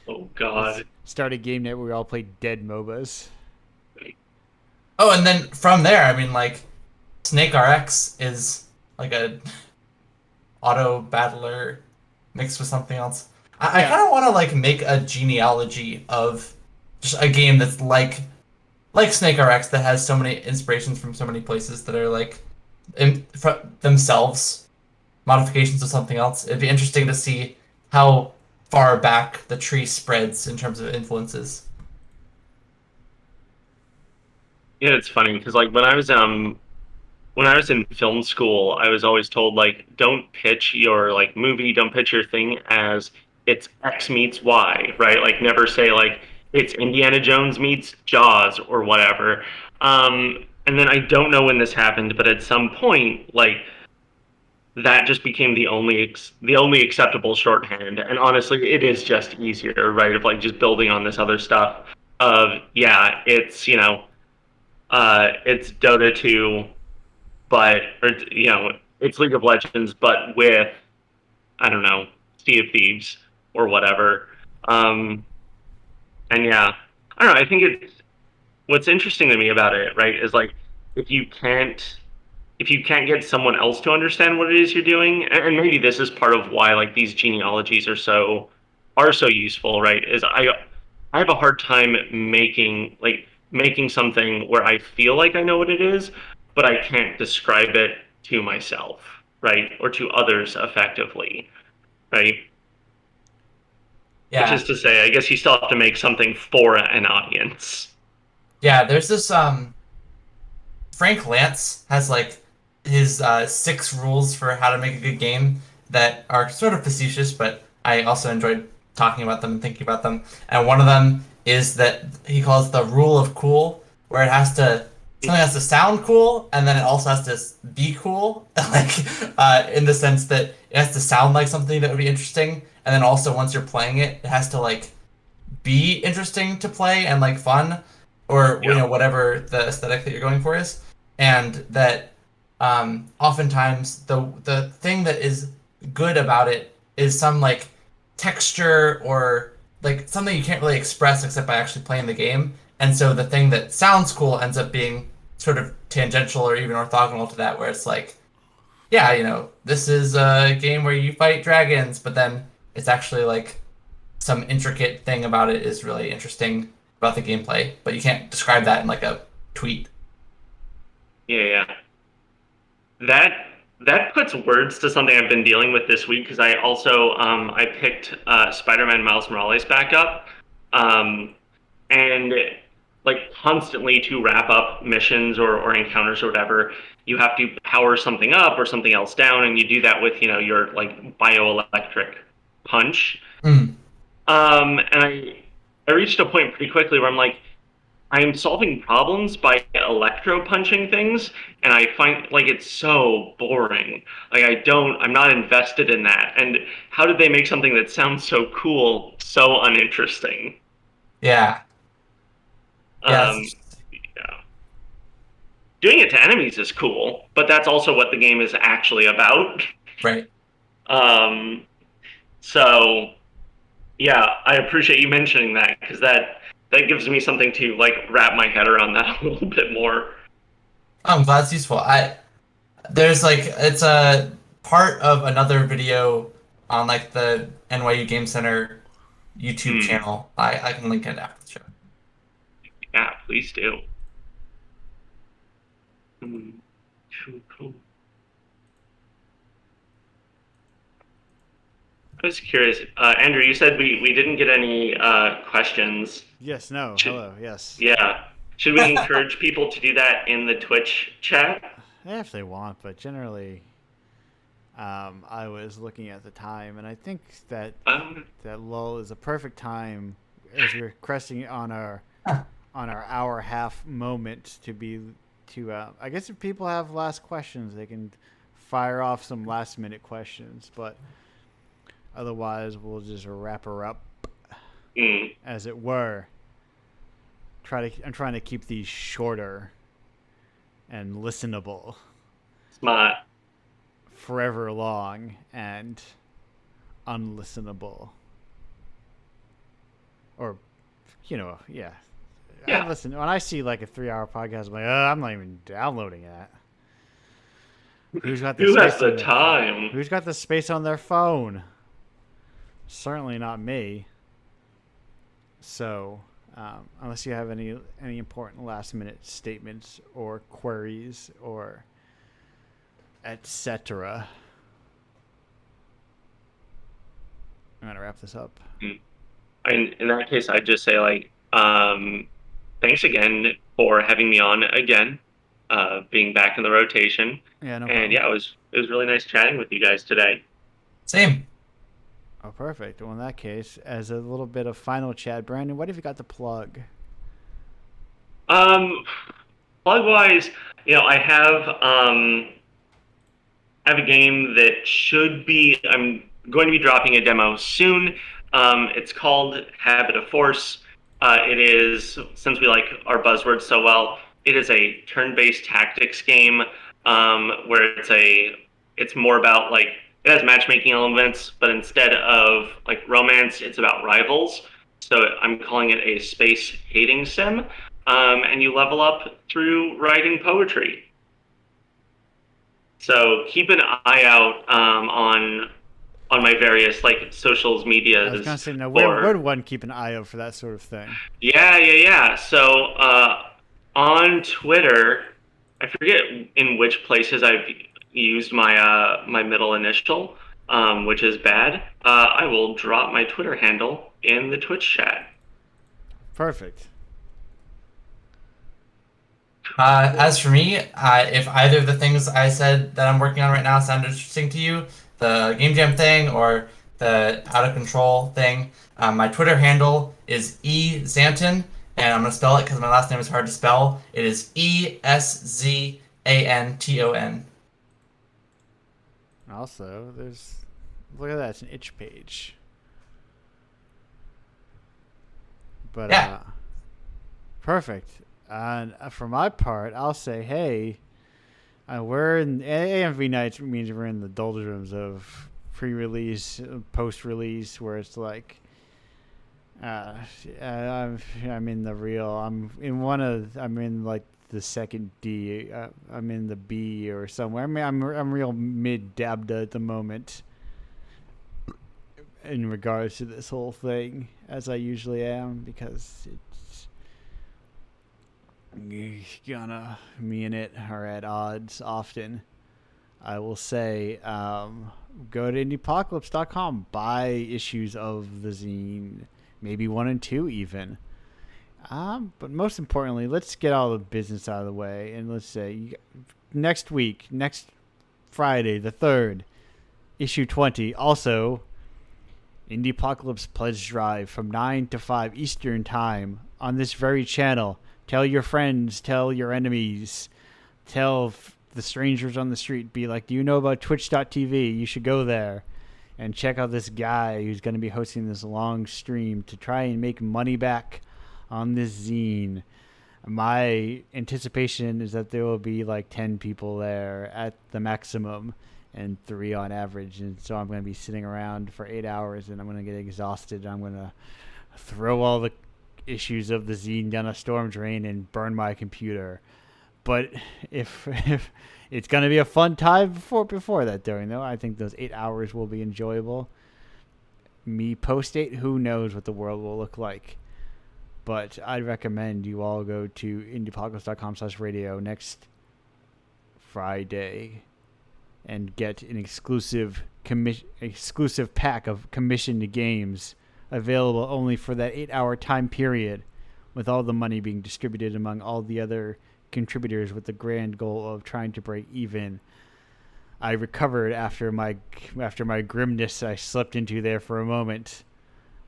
Oh God.
Start a game net where we all play dead MOBAs.
Oh, and then from there, I mean, like, Snake RX is like a auto battler mixed with something else. I
Yeah,
kind of want to like make a genealogy of just a game that's like Snake RX that has so many inspirations from so many places that are like themselves modifications of something else. It'd be interesting to see how far back the tree spreads in terms of influences.
Yeah, it's funny because like when I was in film school, I was always told like don't pitch your like movie, don't pitch your thing as it's X meets Y, right? Like never say like it's Indiana Jones meets Jaws or whatever. And then I don't know when this happened, but at some point, like that just became the only acceptable shorthand. And honestly, it is just easier, right? Of like just building on this other stuff. Of yeah, it's it's Dota 2 but or it's League of Legends, but with I don't know Sea of Thieves or whatever. Um, and yeah, I don't know. I think it's what's interesting to me about it, right, is like if you can't if you can't get someone else to understand what it is you're doing, and maybe this is part of why like these genealogies are so useful, right? Is I have a hard time making something where I feel like I know what it is, but I can't describe it to myself, right, or to others effectively, right? Which is
Yeah.
to say, I guess you still have to make something for an audience.
Yeah, there's this Frank Lance has like his 6 rules for how to make a good game that are sort of facetious, but I also enjoyed talking about them and thinking about them. And one of them is that he calls the rule of cool, where it has to something has to sound cool, and then it also has to be cool, like in the sense that it has to sound like something that would be interesting, and then also once you're playing it, it has to like be interesting to play and like fun, or
Yeah,
whatever the aesthetic that you're going for is, and that oftentimes the thing that is good about it is some like texture or like something you can't really express except by actually playing the game. And so the thing that sounds cool ends up being sort of tangential or even orthogonal to that, where it's like, yeah, this is a game where you fight dragons, but then it's actually like some intricate thing about it is really interesting about the gameplay, but you can't describe that in like a tweet.
yeah, yeah. That that puts words to something I've been dealing with this week because I also I picked Spider-Man Miles Morales back up, um, and like constantly to wrap up missions or encounters or whatever, you have to power something up or something else down, and you do that with your like bioelectric punch.
Mm.
And I reached a point pretty quickly where I'm like, I'm solving problems by electro punching things, and I find like it's so boring. Like I'm not invested in that. And how did they make something that sounds so cool so uninteresting?
Yeah, yeah,
Um, yeah. Doing it to enemies is cool, but that's also what the game is actually about.
right.
Um, so yeah, I appreciate you mentioning that because that gives me something to like wrap my head around that a little bit more.
I'm glad it's useful. There's like it's a part of another video on like the NYU Game Center YouTube
Hmm.
channel. I can link it after the show.
Yeah, please do. Hmm. Cool. I was curious, Andrew. You said we didn't get any questions.
yes, no,
Should,
hello, yes.
yeah, should we encourage people to do that in the Twitch chat?
If they want, but generally, I was looking at the time, and I think that
Um,
that lull is a perfect time as we're cresting on our hour half moment to. I guess if people have last questions, they can fire off some last minute questions, but otherwise, we'll just wrap her up,
mm,
as it were. I'm trying to keep these shorter and listenable,
smart.
forever long and unlistenable. Or, yeah. I
Yeah,
listen when I see like a 3-hour podcast. I'm like, I'm not even downloading that. Who's got the
Who has
space
the
on their
time?
Who's got the space on their phone? Certainly not me. So, unless you have any important last minute statements or queries or etc., I'm gonna wrap this up.
In that case, I'd just say thanks again for having me on again, being back in the rotation,
Yeah, no
and
problem.
yeah, it was really nice chatting with you guys today.
Same.
Oh, perfect. Well, in that case, as a little bit of final chat, Brandon, what have you got to plug?
Um, Plug wise, I have a game that should be. I'm going to be dropping a demo soon. It's called Habit of Force. It is, since we like our buzzwords so well, it is a turn-based tactics game where it's more about like it has matchmaking elements, but instead of like romance, it's about rivals. So I'm calling it a space hating sim, and you level up through writing poetry. So keep an eye out on my various like socials
I was gonna
medias
say, now where would
for
one keep an eye out for that sort of thing?
yeah. So on Twitter, I forget in which places I've used my middle initial, which is bad. I will drop my Twitter handle in the Twitch chat.
Perfect.
As for me, if either of the things I said that I'm working on right now sound interesting to you, the Game Jam thing or the Out of Control thing, my Twitter handle is eZanton, and I'm gonna spell it because my last name is hard to spell. It is ESZANTON.
Also, look at that, it's an itch page. But
Yeah.
perfect. And for my part, I'll say, hey, we're in AMV nights means we're in the doldrums of pre-release, post-release, where it's like, I'm in the real. I'm in like the second D. I'm in the B or somewhere. I mean, I'm real mid dabda at the moment in regards to this whole thing, as I usually am, because it's gonna me and it are at odds often. I will say, go to indiepocalypse.com, buy issues of the zine, maybe 1 and 2 even. But most importantly, let's get all the business out of the way, and let's say next week, next Friday, the 3rd, issue 20. Also, Indiepocalypse pledge drive from 9 to 5 Eastern time on this very channel. Tell your friends, tell your enemies, tell the strangers on the street. Be like, do you know about twitch.tv? You should go there and check out this guy who's going to be hosting this long stream to try and make money back on this zine. My anticipation is that there will be like 10 people there at the maximum and 3 on average. And so I'm going to be sitting around for 8 hours and I'm going to get exhausted. I'm going to throw all the issues of the zine down a storm drain and burn my computer. But if it's going to be a fun time before that during, though, I think those 8 hours will be enjoyable. Me post-8, who knows what the world will look like. But I'd recommend you all go to indiepocalypse.com/radio next Friday and get an exclusive pack of commissioned games available only for that 8-hour time period, with all the money being distributed among all the other contributors with the grand goal of trying to break even. I recovered after my grimness I slipped into there for a moment.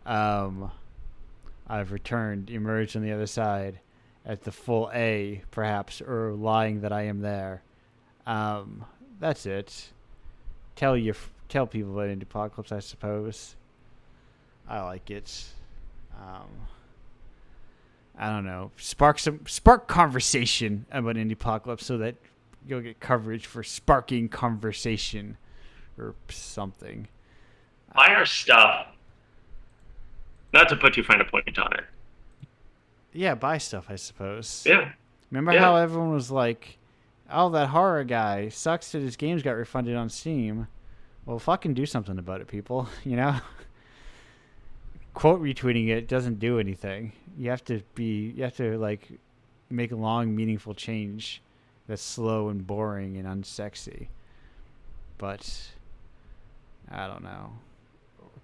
I've returned, emerged on the other side at the full A, perhaps, or lying that I am there. That's it. Tell people about Indiepocalypse, I suppose. I like it. I don't know. Spark conversation about Indiepocalypse so that you'll get coverage for sparking conversation or something.
Buy our stuff. Not to put too fine a point on it.
Yeah, buy stuff, I suppose.
Yeah.
Remember how everyone was like, oh, that horror guy sucks that his games got refunded on Steam. Well, fucking do something about it, people. You know, quote retweeting it doesn't do anything. You have to like make a long, meaningful change that's slow and boring and unsexy. But I don't know.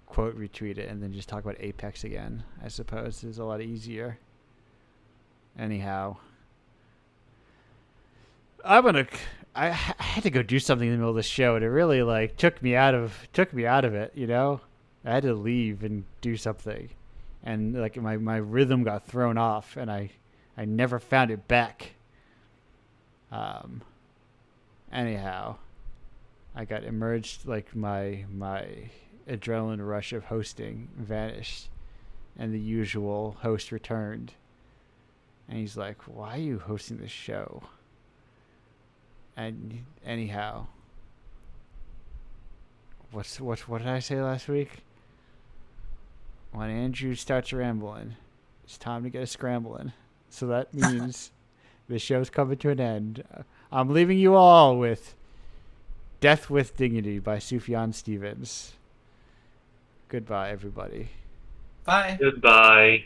Quote retweet it and then just talk about Apex again, I suppose, is a lot easier. Anyhow, I had to go do something in the middle of the show, and it really like took me out of it. You know, I had to leave and do something, and like my rhythm got thrown off, and I never found it back. Anyhow, I got emerged, like my adrenaline rush of hosting vanished, and the usual host returned. And he's like, "Why are you hosting this show?" And anyhow, what did I say last week? When Andrew starts rambling, it's time to get a scrambling. So that means the show's coming to an end. I'm leaving you all with "Death with Dignity" by Sufjan Stevens. Goodbye, everybody.
Bye.
Goodbye.